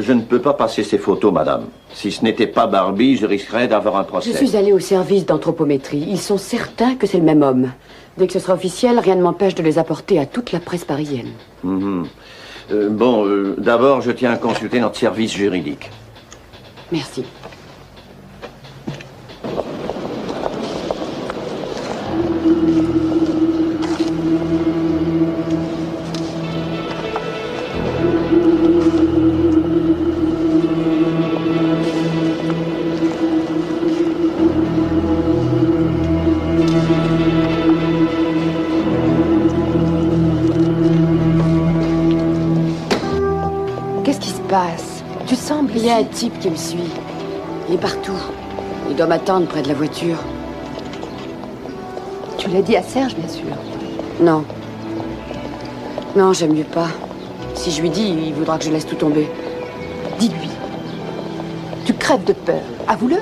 Je ne peux pas passer ces photos, madame. Si ce n'était pas Barbie, je risquerais d'avoir un procès. Je suis allée au service d'anthropométrie. Ils sont certains que c'est le même homme. Dès que ce sera officiel, rien ne m'empêche de les apporter à toute la presse parisienne. D'abord, je tiens à consulter notre service juridique. Merci. Qu'est-ce qui se passe? Tu sembles... Il y a un type qui me suit. Il est partout. Il doit m'attendre près de la voiture. Tu l'as dit à Serge, bien sûr. Non. Non, j'aime mieux pas. Si je lui dis, il voudra que je laisse tout tomber. Dis-lui. Tu crèves de peur. Avoue-le.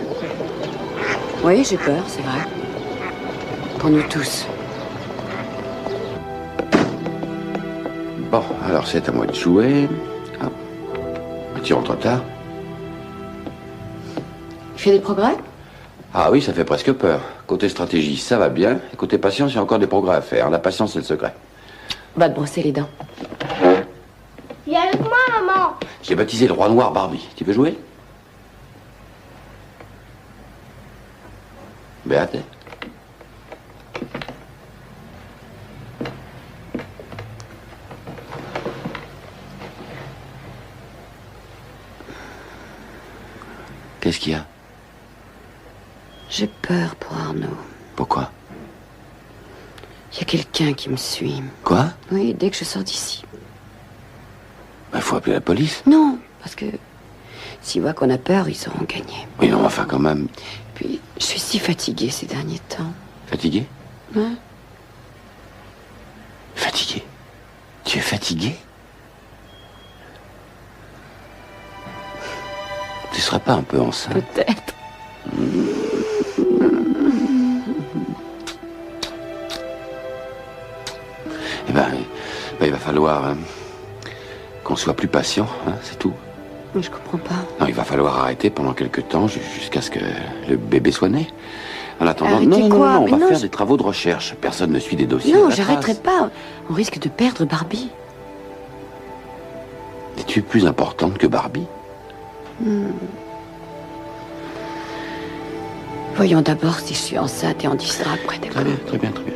Oui, j'ai peur, c'est vrai. Pour nous tous. Bon, alors c'est à moi de jouer. Ah. Tu rentres tard? Tu fais des progrès? Ah oui, ça fait presque peur. Côté stratégie, ça va bien. Et côté patience, il y a encore des progrès à faire. La patience, c'est le secret. Va te brosser les dents. Viens avec moi, maman. J'ai baptisé le roi noir Barbie. Tu veux jouer? Béate. Qu'est-ce qu'il y a? J'ai peur pour Arnaud. Pourquoi? Il y a quelqu'un qui me suit. Quoi? Oui, dès que je sors d'ici. Il faut appeler la police. Non, parce que s'ils voient qu'on a peur, ils sauront gagner. Oui, non, enfin quand même. Puis, je suis si fatiguée ces derniers temps. Fatigué? Hein? Fatigué? Tu es fatigué? Tu serais pas un peu enceinte? Peut-être. Eh ben, il va falloir qu'on soit plus patient, hein, c'est tout. Mais je comprends pas. Non, il va falloir arrêter pendant quelques temps jusqu'à ce que le bébé soit né. En attendant, Arrêter non, quoi? on Mais va non, faire je- des travaux de recherche. Personne ne suit des dossiers. Non, à la j'arrêterai trace. pas. On risque de perdre Barbie. Et tu es plus importante que Barbie? Voyons d'abord si je suis enceinte et on décidera après, d'accord? Très bien, très bien, très bien.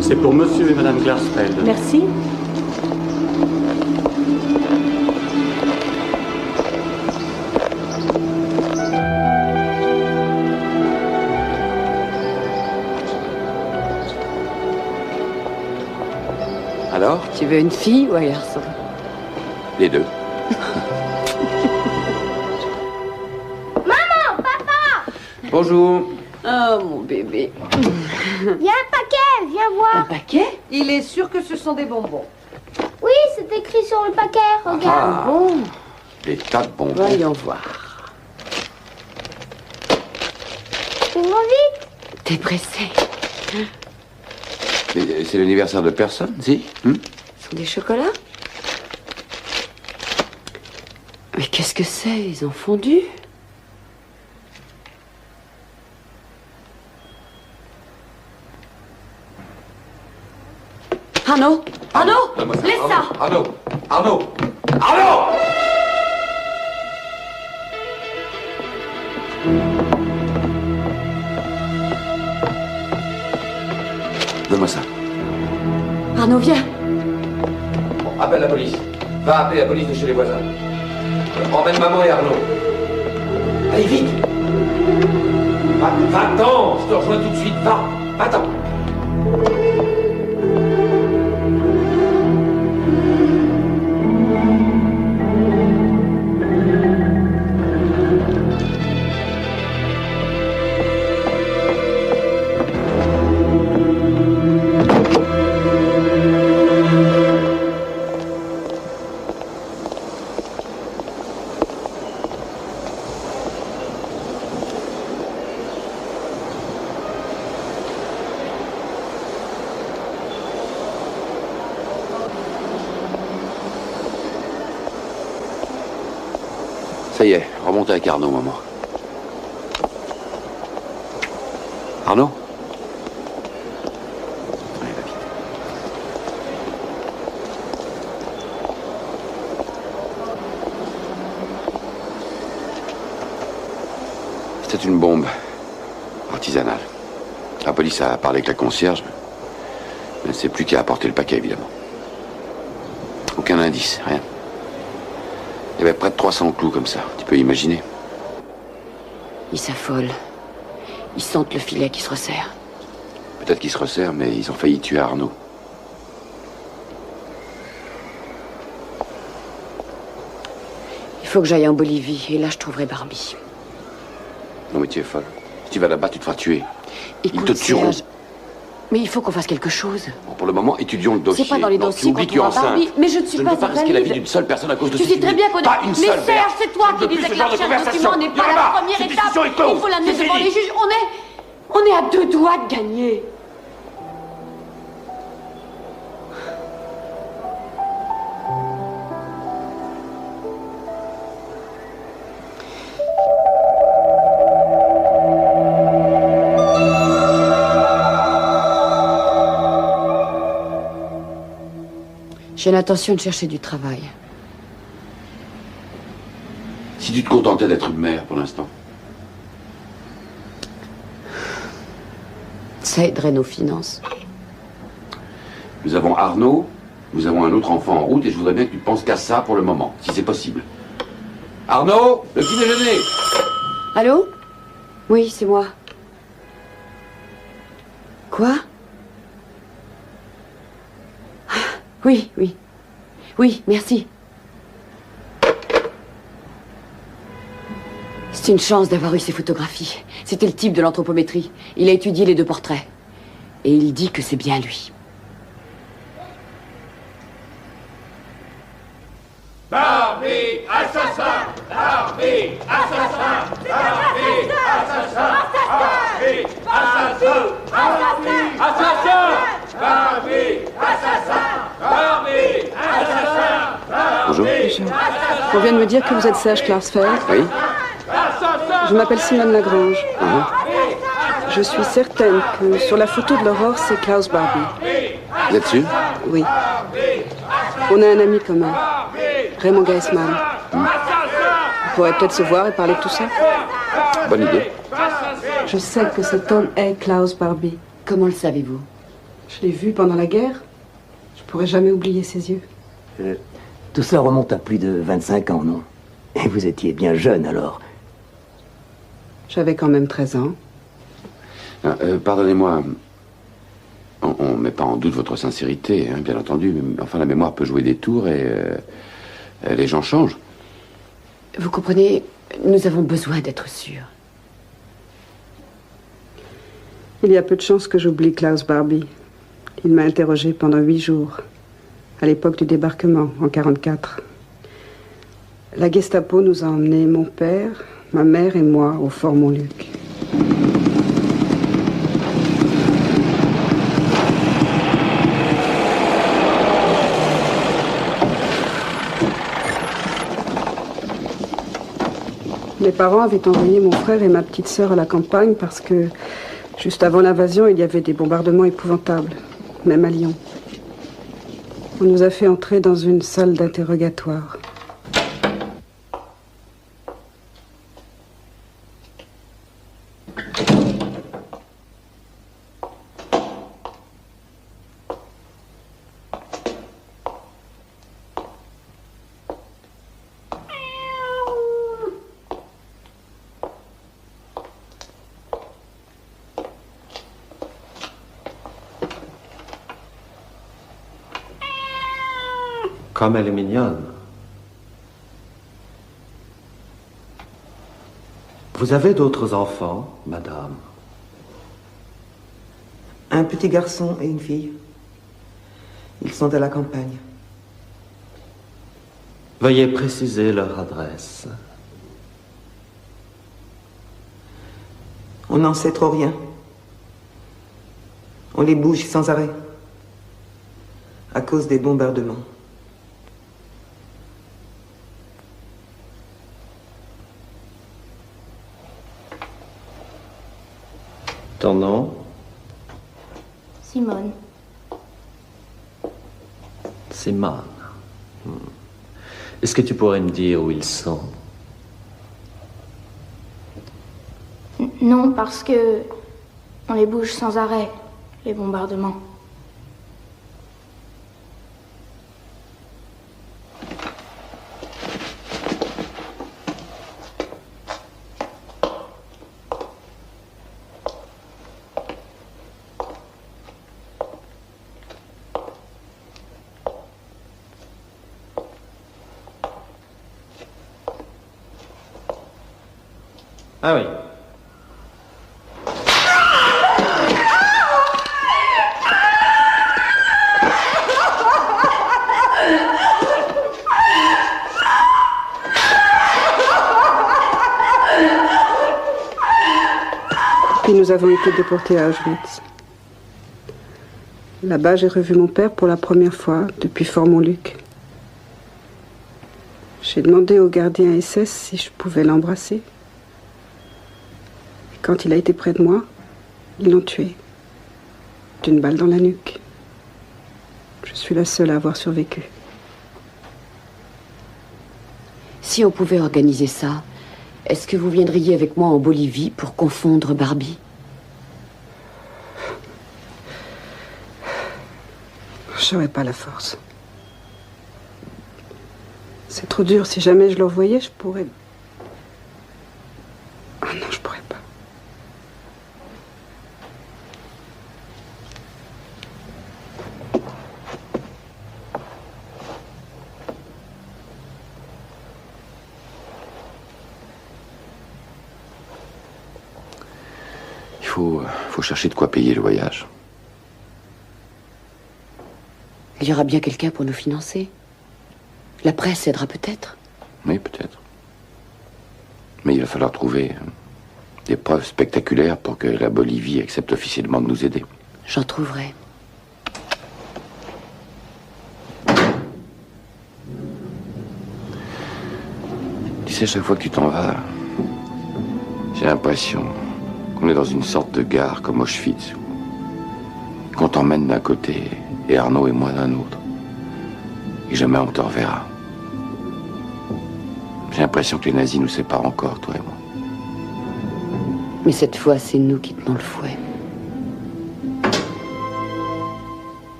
C'est pour monsieur et madame Glassfeld. Merci. Alors? Tu veux une fille ou un garçon? Les deux. Maman, papa. Bonjour. Oh, mon bébé. Il y a un paquet, viens voir. Un paquet? Il est sûr que ce sont des bonbons. Oui, c'est écrit sur le paquet, regarde. Ah. Bon, Des tas de bonbons. voyons voir. Ouvre vite. T'es pressé. Mais c'est l'anniversaire de personne, si? Ce sont des chocolats? Mais qu'est-ce que c'est? Ils ont fondu? Arnaud! Arnaud! Laisse ça! Arnaud! Arnaud! Arnaud! Donne-moi ça. Arnaud, viens! Bon, appelle la police. Va appeler la police de chez les voisins. Emmène maman et Arnaud. Allez, vite! Va-t'en! Je te rejoins tout de suite. Va-t'en! Ça y est, remonte avec Arnaud, maman. Arnaud? Allez, va vite. C'est une bombe artisanale. La police a parlé avec la concierge, mais elle ne sait plus qui a apporté le paquet, évidemment. Aucun indice, rien. Il y avait près de 300 clous comme ça, tu peux imaginer. Ils s'affolent. Ils sentent le filet qui se resserre. Peut-être qu'ils se resserrent, mais ils ont failli tuer Arnaud. Il faut que j'aille en Bolivie, et là je trouverai Barbie. Non mais tu es folle. Si tu vas là-bas, tu te feras tuer. Écoute, Ils te tueront. Serge, mais il faut qu'on fasse quelque chose. Bon, pour le moment, étudions le dossier. C'est pas dans les Non, dossiers tu oublies qu'on que tu es trouvera enceinte. Barbie. Mais je ne suis Je pas ne veux pas risquer la vie invalide. d'une seule personne à cause de Tu ce sais que très bien qu'on Pas est... une Mais seule, Serge, Berthe. c'est toi Je qui ne veux disais plus que ce la genre de recherche de conversation. documents n'est pas Viens la là-bas. première Cette étape. discussion est close. Il faut l'amener C'est devant fini. les juges. On est à 2 doigts de gagner. J'ai l'intention de chercher du travail. Si tu te contentais d'être une mère pour l'instant. Ça aiderait nos finances. Nous avons Arnaud, nous avons un autre enfant en route et je voudrais bien que tu penses qu'à ça pour le moment, si c'est possible. Arnaud, le petit déjeuner. Allô? Oui, c'est moi. Quoi? Ah, oui, oui. Oui, merci. C'est une chance d'avoir eu ces photographies. C'était le type de l'anthropométrie. Il a étudié les 2 portraits. Et il dit que c'est bien lui. Barbie, assassin! Barbie, assassin! Barbie, assassin! Barbie, assassin! Barbie, assassin! Barbie, assassin! Barbie, assassin! Bonjour. On vient de me dire que vous êtes Serge Klarsfeld. Oui. Je m'appelle Simone Lagrange. Je suis certaine que sur la photo de l'aurore, c'est Klaus Barbie. Vous êtes sûr? Oui. On a un ami commun, Raymond Geisman. On pourrait peut-être se voir et parler de tout ça. Bonne idée. Je sais que cet homme est Klaus Barbie. Comment le savez-vous? Je l'ai vu pendant la guerre. Je pourrais jamais oublier ses yeux. Tout ça remonte à plus de 25 ans, non? Et vous étiez bien jeune alors. J'avais quand même 13 ans. Pardonnez-moi, on ne met pas en doute votre sincérité, hein, bien entendu, mais enfin la mémoire peut jouer des tours et les gens changent. Vous comprenez, nous avons besoin d'être sûrs. Il y a peu de chances que j'oublie Klaus Barbie. Il m'a interrogé pendant 8 jours, à l'époque du débarquement, en 1944. La Gestapo nous a emmenés, mon père, ma mère et moi, au Fort Montluc. Mes parents avaient envoyé mon frère et ma petite sœur à la campagne parce que, juste avant l'invasion, il y avait des bombardements épouvantables, même à Lyon. On nous a fait entrer dans une salle d'interrogatoire. Comme elle est mignonne. Vous avez d'autres enfants, madame? Un petit garçon et une fille. Ils sont à la campagne. Veuillez préciser leur adresse. On n'en sait trop rien. On les bouge sans arrêt. À cause des bombardements. Ton nom? Simone. Simone. Est-ce que tu pourrais me dire où ils sont? Non, parce que on les bouge sans arrêt, les bombardements. Ah oui. Puis nous avons été déportés à Auschwitz. Là-bas, j'ai revu mon père pour la première fois depuis Fort-Montluc. J'ai demandé au gardien SS si je pouvais l'embrasser. Et quand il a été près de moi, ils l'ont tué. D'une balle dans la nuque. Je suis la seule à avoir survécu. Si on pouvait organiser ça, est-ce que vous viendriez avec moi en Bolivie pour confondre Barbie? J'aurais pas la force. C'est trop dur. Si jamais je le revoyais, je pourrais... Ah non, je pourrais pas. Il faut chercher de quoi payer le voyage. Il y aura bien quelqu'un pour nous financer. La presse aidera peut-être. Oui, peut-être. Mais il va falloir trouver des preuves spectaculaires pour que la Bolivie accepte officiellement de nous aider. J'en trouverai. Tu sais, chaque fois que tu t'en vas, j'ai l'impression qu'on est dans une sorte de gare comme Auschwitz, qu'on t'emmène d'un côté et Arnaud et moi d'un autre. Et jamais on te reverra. J'ai l'impression que les nazis nous séparent encore, toi et moi. Mais cette fois, c'est nous qui tenons le fouet.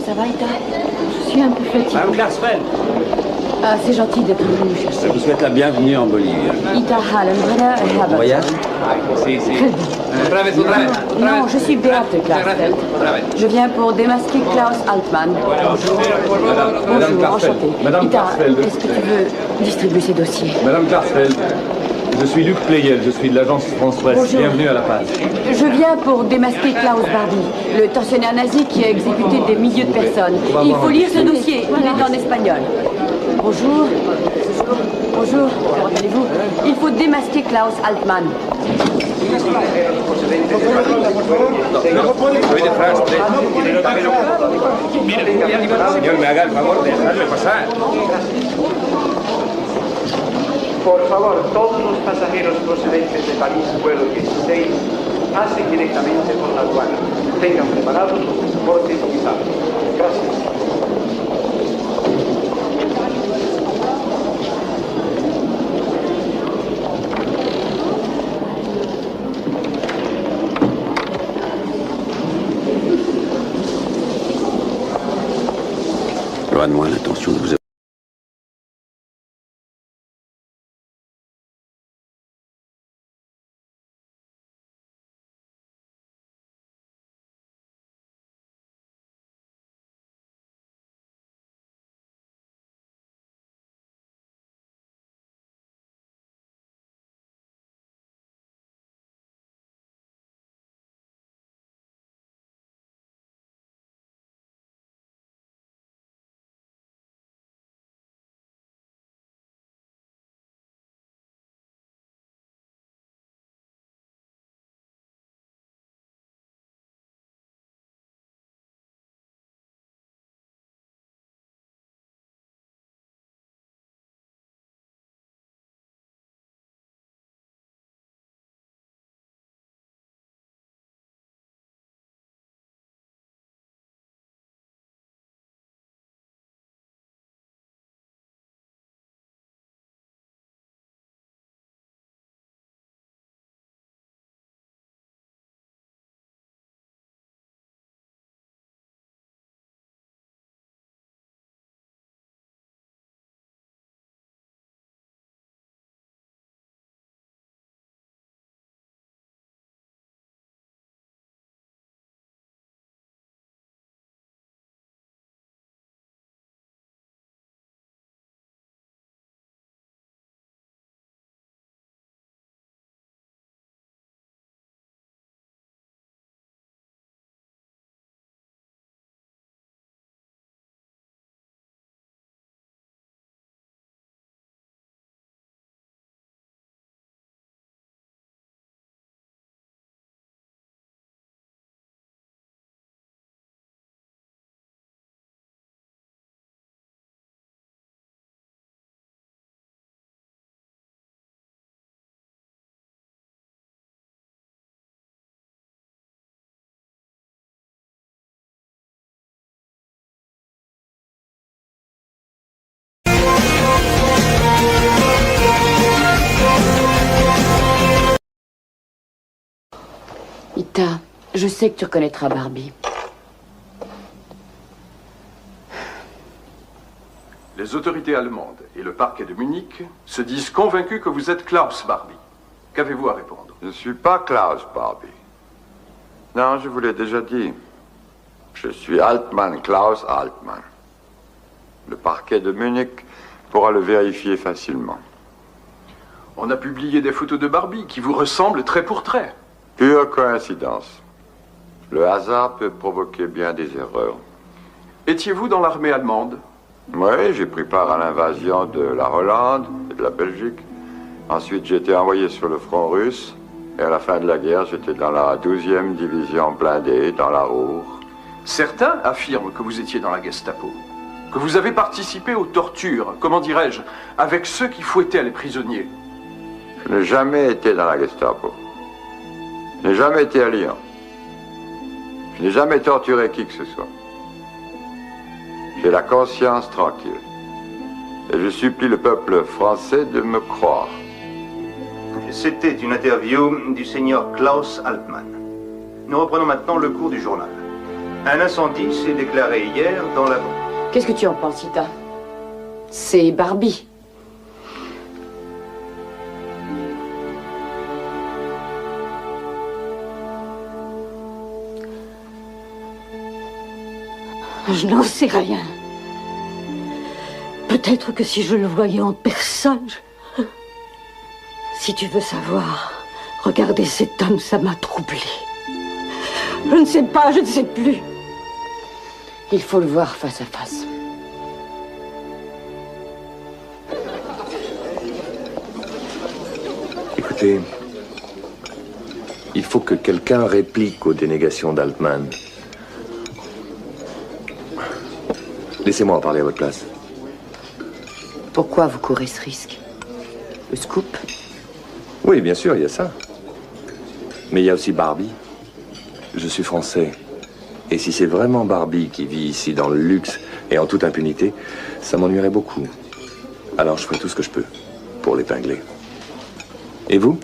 Ça va, Ita? Je suis un peu fatiguée. Madame Klarsfeld. Ah, c'est gentil d'être venu nous chercher. Je vous souhaite la bienvenue en Bolivie. Ita Hallenbrenner et Haber. Voyage? Si, si. Non, je suis Beate Klarsfeld. Je viens pour démasquer Klaus Altmann. Bonjour, enchantée. Ita, est-ce que tu veux distribuer ces dossiers? Madame Klarsfeld, je suis Luc Pleyel, je suis de l'agence France-Presse. Bonjour. Bienvenue à La Paz. Je viens pour démasquer Klaus Barbie, le tortionnaire nazi qui a exécuté des milliers de personnes. Il faut lire ce dossier, il est en espagnol. Bonjour. Bonjour, comment allez-vous? Il faut démasquer Klaus Altmann. Señor, me haga el favor de dejarme pasar. Por favor, todos los pasajeros procedentes de París, vuelo 16, pasen directamente por la aduana. Tengan preparados los pasaportes y visados. Gracias. Loin de moi l'intention de vous Ita, je sais que tu reconnaîtras Barbie. Les autorités allemandes et le parquet de Munich se disent convaincus que vous êtes Klaus Barbie. Qu'avez-vous à répondre? Je ne suis pas Klaus Barbie. Non, je vous l'ai déjà dit. Je suis Altmann, Klaus Altmann. Le parquet de Munich pourra le vérifier facilement. On a publié des photos de Barbie qui vous ressemblent trait pour trait. Pure coïncidence. Le hasard peut provoquer bien des erreurs. Étiez-vous dans l'armée allemande? Oui, j'ai pris part à l'invasion de la Hollande et de la Belgique. Ensuite, j'ai été envoyé sur le front russe. Et à la fin de la guerre, j'étais dans la 12e division blindée, dans la Ruhr. Certains affirment que vous étiez dans la Gestapo. Que vous avez participé aux tortures, comment dirais-je, avec ceux qui fouettaient les prisonniers. Je n'ai jamais été dans la Gestapo. Je n'ai jamais été à Lyon. Je n'ai jamais torturé qui que ce soit. J'ai la conscience tranquille. Et je supplie le peuple français de me croire. C'était une interview du seigneur Klaus Altmann. Nous reprenons maintenant le cours du journal. Un incendie s'est déclaré hier dans la... Qu'est-ce que tu en penses, Ita? C'est Barbie. Je n'en sais rien. Peut-être que si je le voyais en personne... Si tu veux savoir, regarder cet homme, ça m'a troublée. Je ne sais pas, je ne sais plus. Il faut le voir face à face. Écoutez, il faut que quelqu'un réplique aux dénégations d'Altmann. Laissez-moi en parler à votre place. Pourquoi vous courez ce risque? Le scoop? Oui, bien sûr, il y a ça. Mais il y a aussi Barbie. Je suis français. Et si c'est vraiment Barbie qui vit ici dans le luxe et en toute impunité, ça m'ennuierait beaucoup. Alors je ferai tout ce que je peux pour l'épingler. Et vous?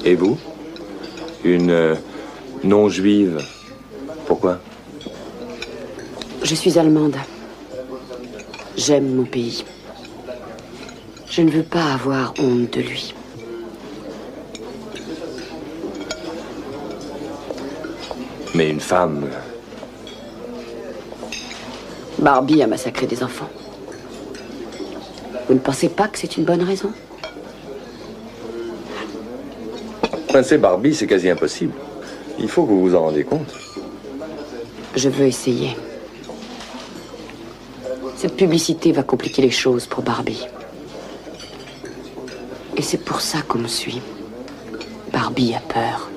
Et vous? Une non-juive. Pourquoi? Je suis allemande. J'aime mon pays. Je ne veux pas avoir honte de lui. Mais une femme... Barbie a massacré des enfants. Vous ne pensez pas que c'est une bonne raison? Pincer Barbie, c'est quasi impossible. Il faut que vous vous en rendiez compte. Je veux essayer. Cette publicité va compliquer les choses pour Barbie. Et c'est pour ça qu'on me suit. Barbie a peur.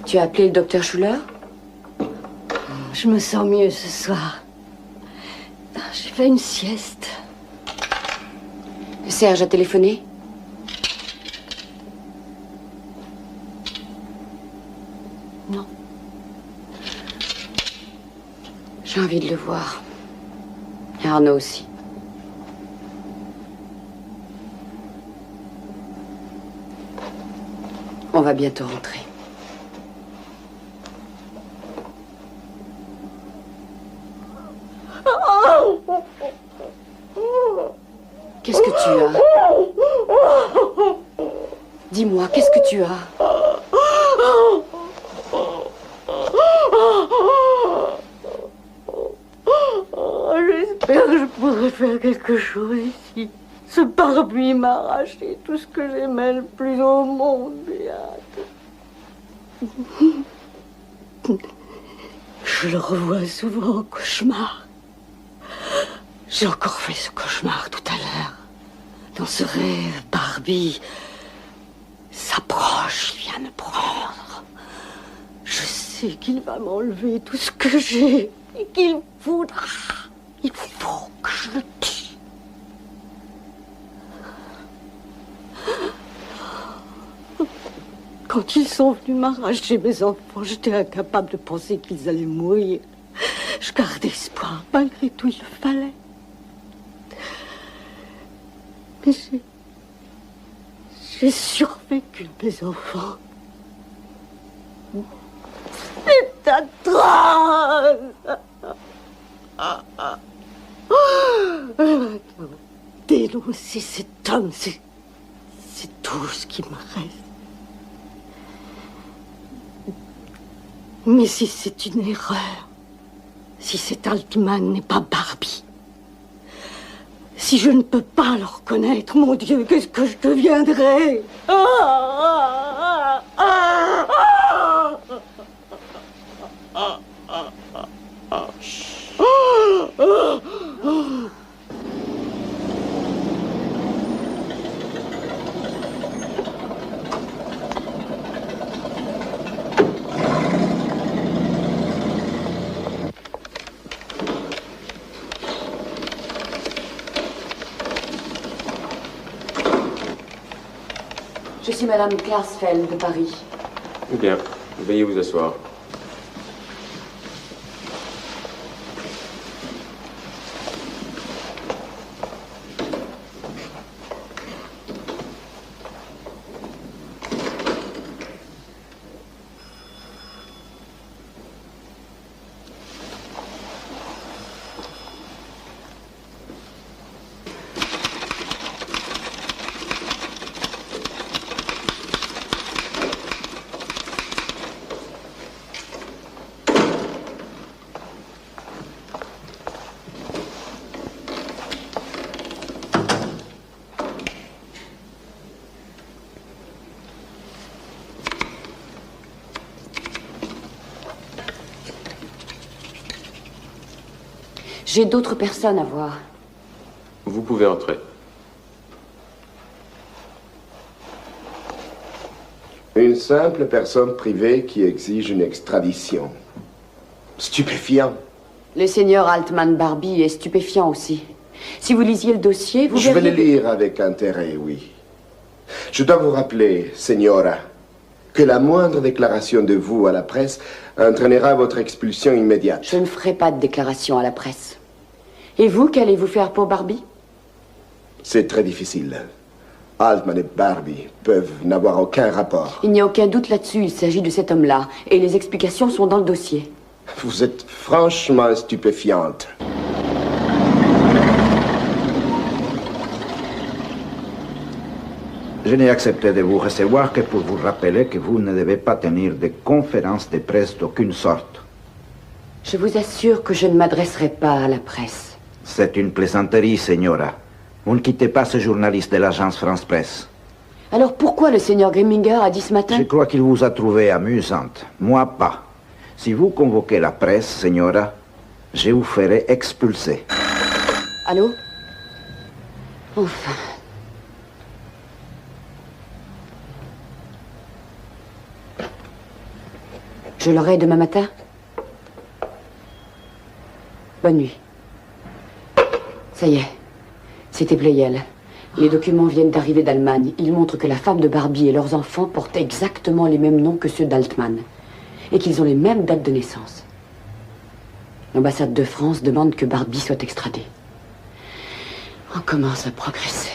Tu as appelé le docteur Schuller? Je me sens mieux ce soir. J'ai fait une sieste. Serge a téléphoné? Non. J'ai envie de le voir. Et Arnaud aussi. On va bientôt rentrer. Qu'est-ce que tu as? Dis-moi, qu'est-ce que tu as? J'espère que je pourrai faire quelque chose ici. Ce Barbie m'a arraché tout ce que j'aimais le plus au monde, Béate. Je le revois souvent en cauchemar. J'ai encore fait ce cauchemar tout à l'heure. Dans ce rêve, Barbie s'approche, vient me prendre. Je sais sait qu'il va m'enlever tout ce que j'ai et qu'il voudra. Il faut que je le tue. Quand ils sont venus m'arracher mes enfants, j'étais incapable de penser qu'ils allaient mourir. Je gardais espoir, malgré tout, il le fallait. Mais j'ai survécu, mes enfants. C'est atroce. Dénoncer cet homme, c'est tout ce qui me reste. Mais si c'est une erreur, si cet Altman n'est pas Barbie, si je ne peux pas le reconnaître, mon Dieu, qu'est-ce que je deviendrai? Je suis Madame Klarsfeld de Paris. Bien, veuillez vous asseoir. J'ai d'autres personnes à voir. Vous pouvez entrer. Une simple personne privée qui exige une extradition. Stupéfiant. Le seigneur Altman Barbie est stupéfiant aussi. Si vous lisiez le dossier, vous Je vais verriez... le lire avec intérêt, oui. Je dois vous rappeler, Señora, que la moindre déclaration de vous à la presse entraînera votre expulsion immédiate. Je ne ferai pas de déclaration à la presse. Et vous, qu'allez-vous faire pour Barbie? C'est très difficile. Altman et Barbie peuvent n'avoir aucun rapport. Il n'y a aucun doute là-dessus, il s'agit de cet homme-là. Et les explications sont dans le dossier. Vous êtes franchement stupéfiante. Je n'ai accepté de vous recevoir que pour vous rappeler que vous ne devez pas tenir de conférences de presse d'aucune sorte. Je vous assure que je ne m'adresserai pas à la presse. C'est une plaisanterie, Señora. Vous ne quittez pas ce journaliste de l'agence France-Presse. Alors pourquoi le seigneur Grimminger a dit ce matin? Je crois qu'il vous a trouvé amusante. Moi, pas. Si vous convoquez la presse, Señora, je vous ferai expulser. Allô? Enfin. Je l'aurai demain matin? Bonne nuit. Ça y est, c'était Pleyel. Les documents viennent d'arriver d'Allemagne. Ils montrent que la femme de Barbie et leurs enfants portent exactement les mêmes noms que ceux d'Altman. Et qu'ils ont les mêmes dates de naissance. L'ambassade de France demande que Barbie soit extradée. On commence à progresser.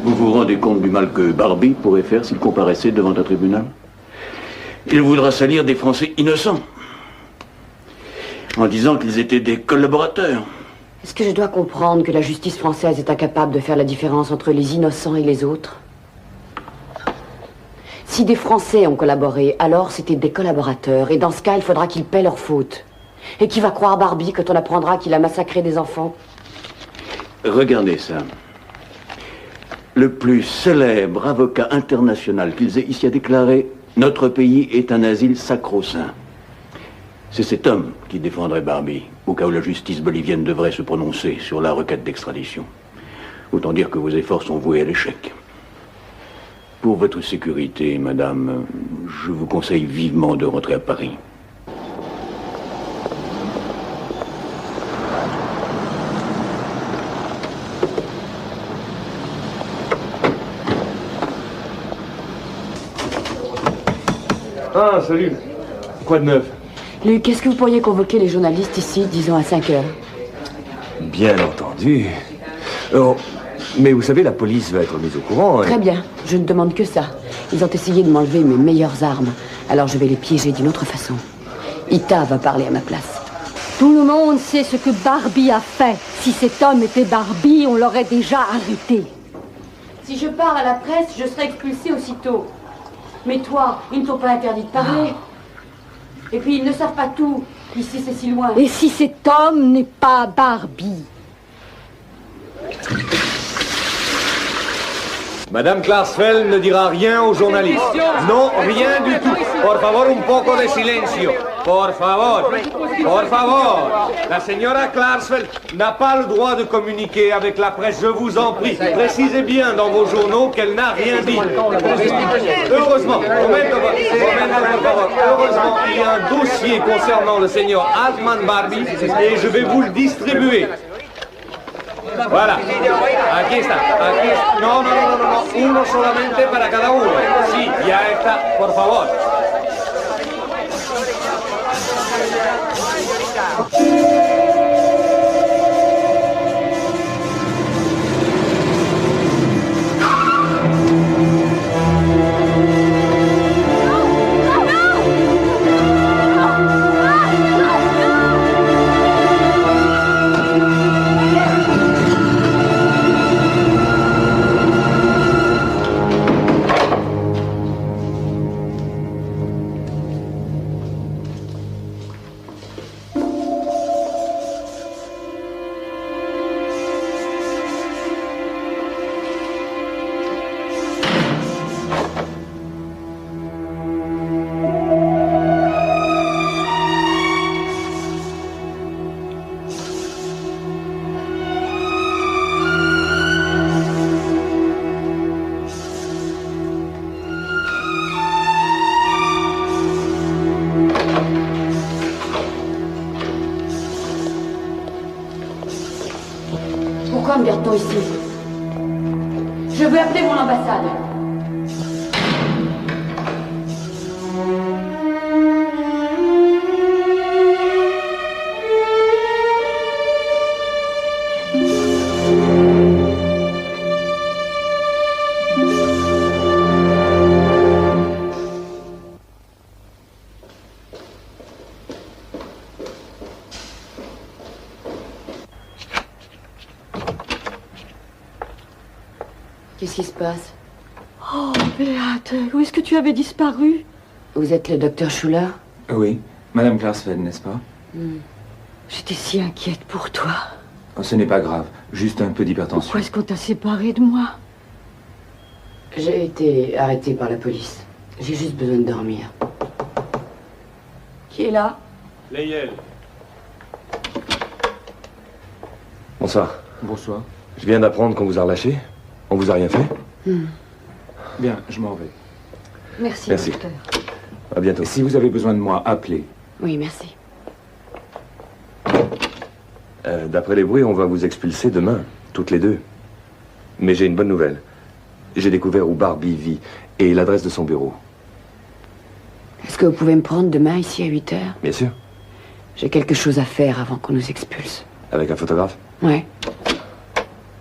Vous vous rendez compte du mal que Barbie pourrait faire s'il comparaissait devant un tribunal? Il voudra salir des Français innocents, en disant qu'ils étaient des collaborateurs. Est-ce que je dois comprendre que la justice française est incapable de faire la différence entre les innocents et les autres? Si des Français ont collaboré, alors c'était des collaborateurs, et dans ce cas, il faudra qu'ils paient leurs fautes. Et qui va croire Barbie quand on apprendra qu'il a massacré des enfants? Regardez ça. Le plus célèbre avocat international qu'ils aient ici a déclaré « Notre pays est un asile sacro-saint ». C'est cet homme qui défendrait Barbie, au cas où la justice bolivienne devrait se prononcer sur la requête d'extradition. Autant dire que vos efforts sont voués à l'échec. Pour votre sécurité, madame, je vous conseille vivement de rentrer à Paris. Ah, salut. Quoi de neuf? Luc, est-ce que vous pourriez convoquer les journalistes ici, disons à 5 heures? Bien entendu. Oh, mais vous savez, la police va être mise au courant. Très bien, je ne demande que ça. Ils ont essayé de m'enlever mes meilleures armes, alors je vais les piéger d'une autre façon. Ita va parler à ma place. Tout le monde sait ce que Barbie a fait. Si cet homme était Barbie, on l'aurait déjà arrêté. Si je pars à la presse, je serai expulsée aussitôt. Mais toi, ils ne t'ont pas interdit de parler. Et puis, ils ne savent pas tout. Ici, c'est si loin. Et si cet homme n'est pas Barbie? Madame Klarsfeld ne dira rien aux journalistes. Non, rien du tout. Por favor, un poco de silencio. Por favor. Por favor. La señora Klarsfeld n'a pas le droit de communiquer avec la presse, je vous en prie. Précisez bien dans vos journaux qu'elle n'a rien dit. Heureusement, heureusement, il y a un dossier concernant le señor Altman Barbie et je vais vous le distribuer. Voilà, aquí está, aquí está. No, uno solamente para cada uno. Sí, ya está, por favor. Pourquoi me garde-t-on ici? Je veux appeler mon ambassade. Qu'est-ce qui se passe? Oh, Beate, où est-ce que tu avais disparu? Vous êtes le docteur Schuller? Oui, Madame Klarsfeld, n'est-ce pas? J'étais si inquiète pour toi. Oh, ce n'est pas grave, juste un peu d'hypertension. Pourquoi est-ce qu'on t'a séparé de moi? J'ai été arrêtée par la police. J'ai juste besoin de dormir. Qui est là? Playel. Bonsoir. Bonsoir. Je viens d'apprendre qu'on vous a relâché. On vous a rien fait? Bien, je m'en vais. Merci, Merci. docteur. À bientôt. Et si vous avez besoin de moi, appelez. Oui, merci. D'après les bruits, on va vous expulser demain, toutes les deux. Mais j'ai une bonne nouvelle. J'ai découvert où Barbie vit et l'adresse de son bureau. Est-ce que vous pouvez me prendre demain ici à 8 heures? Bien sûr. J'ai quelque chose à faire avant qu'on nous expulse. Avec un photographe? Ouais.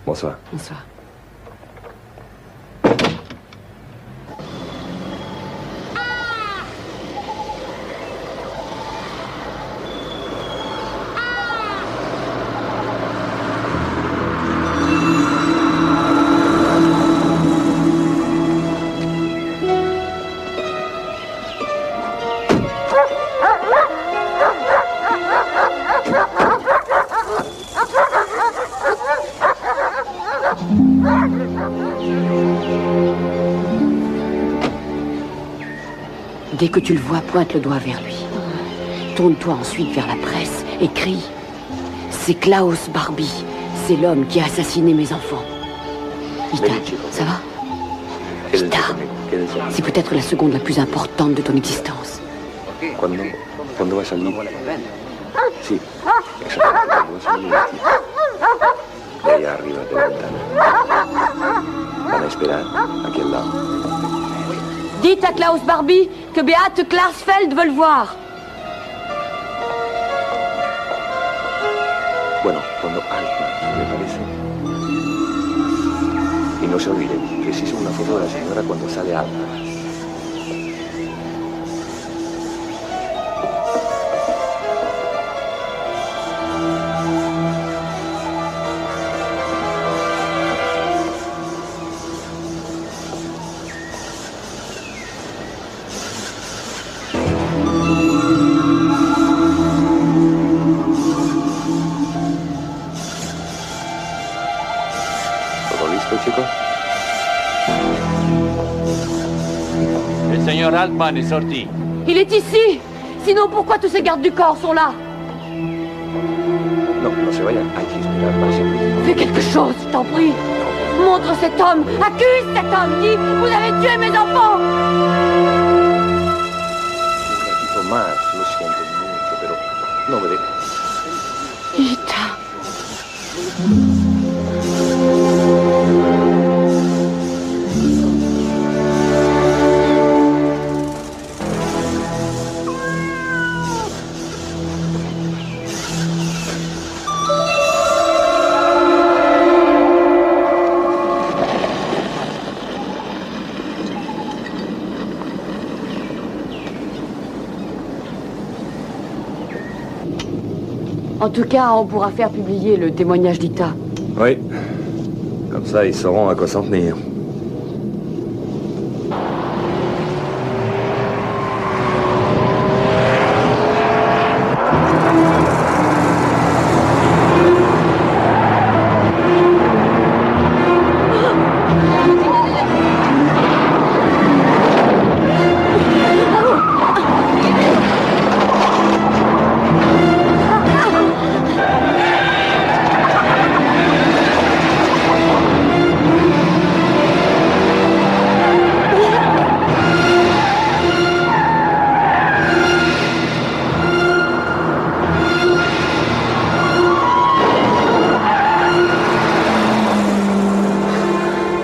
Bonsoir. Bonsoir. Dès que tu le vois, pointe le doigt vers lui. Tourne-toi ensuite vers la presse et crie. C'est Klaus Barbie. C'est l'homme qui a assassiné mes enfants. Ita, ça va? Ita, c'est peut-être la seconde la plus importante de ton existence. Quando va a salir? Sí, exacto. Cuando va a salir de allá arriba de la ventana. Van a esperar aquí al lado. Dites à Klaus Barbie que Beate Klarsfeld veut le voir. Bueno, cuando Altman le parece. Y no se olviden que se hizo una foto de la señora cuando sale Altman. Le Seigneur Altman est sorti. Il est ici. Sinon, pourquoi tous ces gardes du corps sont là? No, no se vayan. Hay que esperar más. Fais quelque chose, je t'en prie. Montre cet homme. Accuse cet homme. Dis, vous avez tué mes enfants. Un ratito más, lo siento mucho, pero no me dejes. Ita. En tout cas, on pourra faire publier le témoignage d'Ita. Oui. Comme ça, ils sauront à quoi s'en tenir.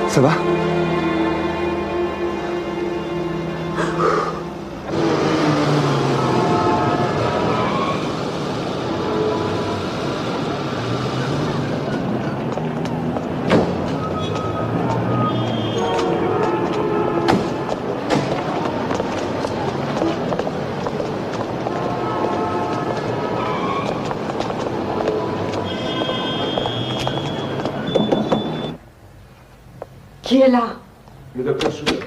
Ça va? Qui est là? Le docteur Schuller.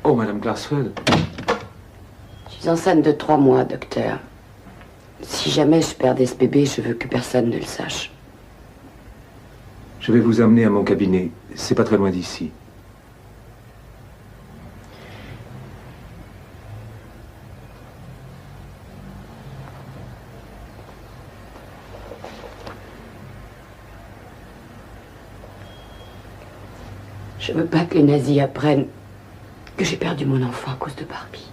Oh, Madame Klarsfeld. Je suis enceinte de 3 mois, docteur. Si jamais je perdais ce bébé, je veux que personne ne le sache. Je vais vous amener à mon cabinet. C'est pas très loin d'ici. Je veux pas que les nazis apprennent que j'ai perdu mon enfant à cause de Barbie.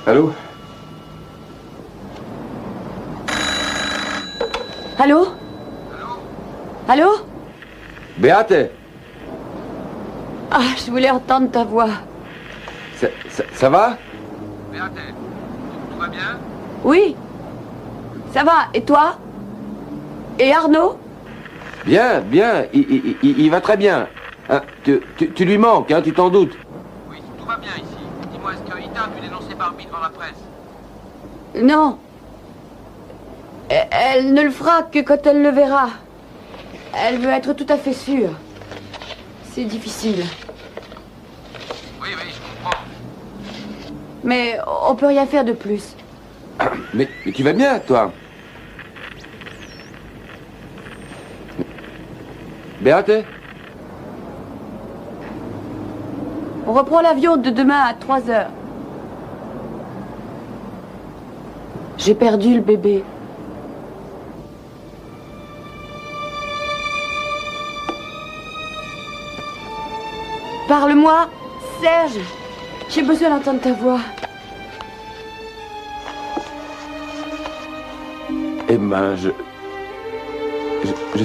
Allô? Allô? Allô? Beate, Ah, je voulais entendre ta voix. ça va? Beate, tout va bien? Oui. Ça va. Et toi? Et Arnaud? Bien, bien, il va très bien. Hein, tu lui manques, hein, tu t'en doutes. Oui, tout va bien ici. Dis-moi, est-ce que Ita a pu dénoncer Barbie devant la presse? Non. Elle ne le fera que quand elle le verra. Elle veut être tout à fait sûre. C'est difficile. Oui, je comprends. Mais on peut rien faire de plus. Mais tu vas bien, toi? Béate? On reprend l'avion de demain à 3 heures. J'ai perdu le bébé. Parle-moi, Serge. J'ai besoin d'entendre ta voix. Emma, je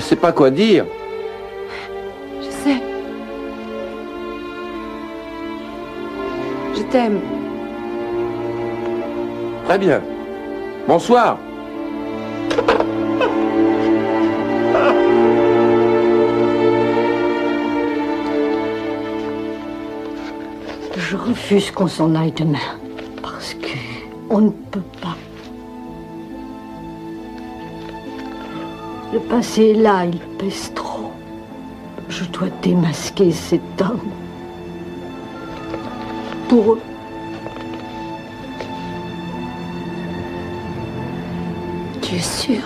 sais pas quoi dire. Je sais. Je t'aime. Très bien. Bonsoir. Je refuse qu'on s'en aille demain, parce que on ne peut pas. Le passé est là, il pèse trop. Je dois démasquer cet homme. Pour eux. Tu es sûr?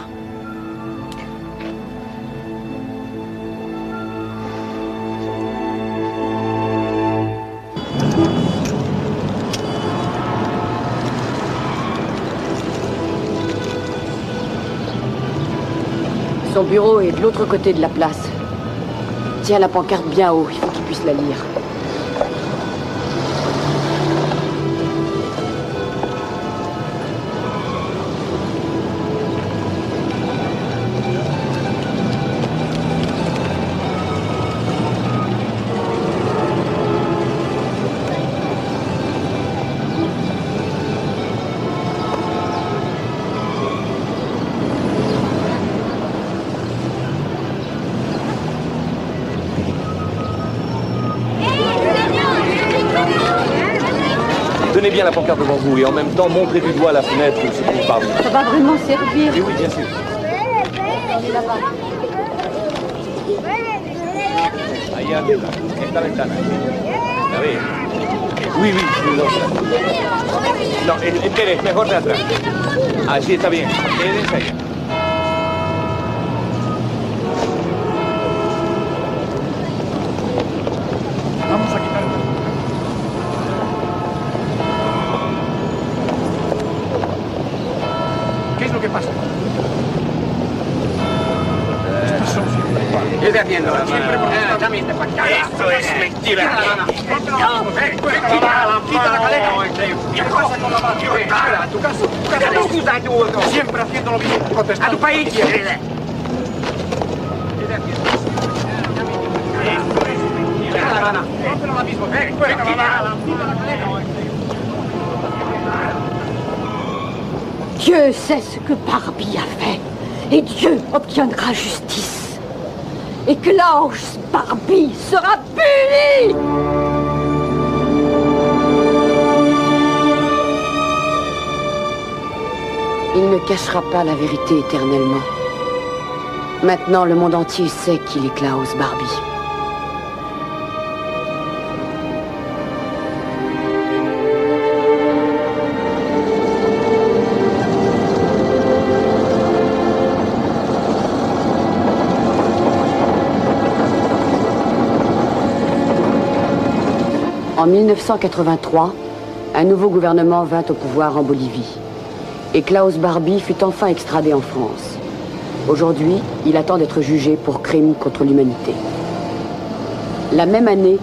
Son bureau est de l'autre côté de la place. Tiens la pancarte bien haut, il faut qu'il puisse la lire. Tenez bien la pancarte devant vous et en même temps montrez du doigt à la fenêtre où se trouve Barbie. Ça va vraiment servir? Oui, bien sûr. Ahí arriba, esta ventana. A ver. Oui, no, espere, mejor de atrás. Así está bien. Quédense ahí. Vamos a quitar. ¿Qué es lo que pasa? ¿Qué está haciendo? Siempre por Esto es mentira. Quita la caleta. ¿Qué pasa con la mano? A tu casa. Siempre haciendo lo mismo. Contesta. A tu país. Dieu sait ce que Barbie a fait, et Dieu obtiendra justice. Et Klaus Barbie sera puni! Il ne cachera pas la vérité éternellement. Maintenant, le monde entier sait qu'il est Klaus Barbie. En 1983, un nouveau gouvernement vint au pouvoir en Bolivie. Et Klaus Barbie fut enfin extradé en France. Aujourd'hui, il attend d'être jugé pour crime contre l'humanité. La même année,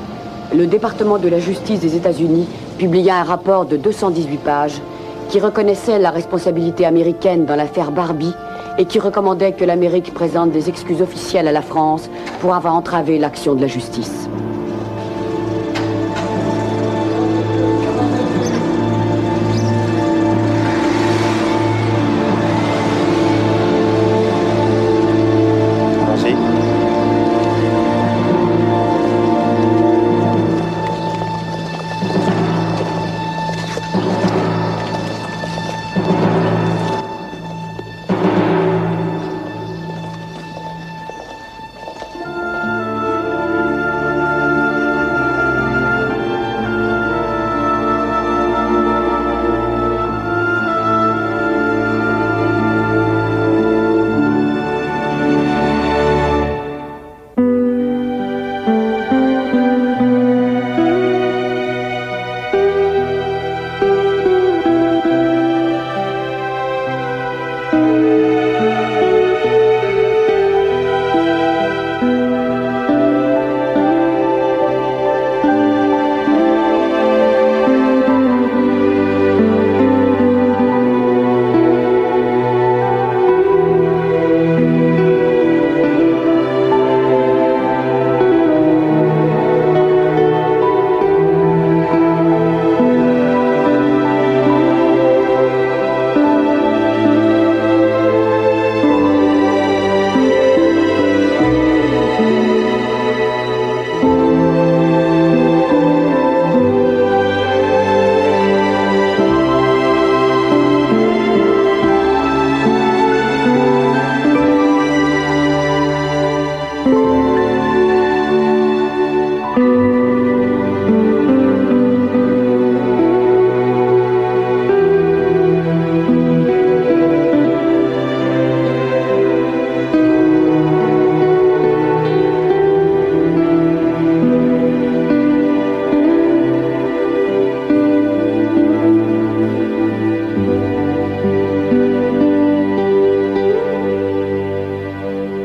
le département de la justice des États-Unis publia un rapport de 218 pages qui reconnaissait la responsabilité américaine dans l'affaire Barbie et qui recommandait que l'Amérique présente des excuses officielles à la France pour avoir entravé l'action de la justice.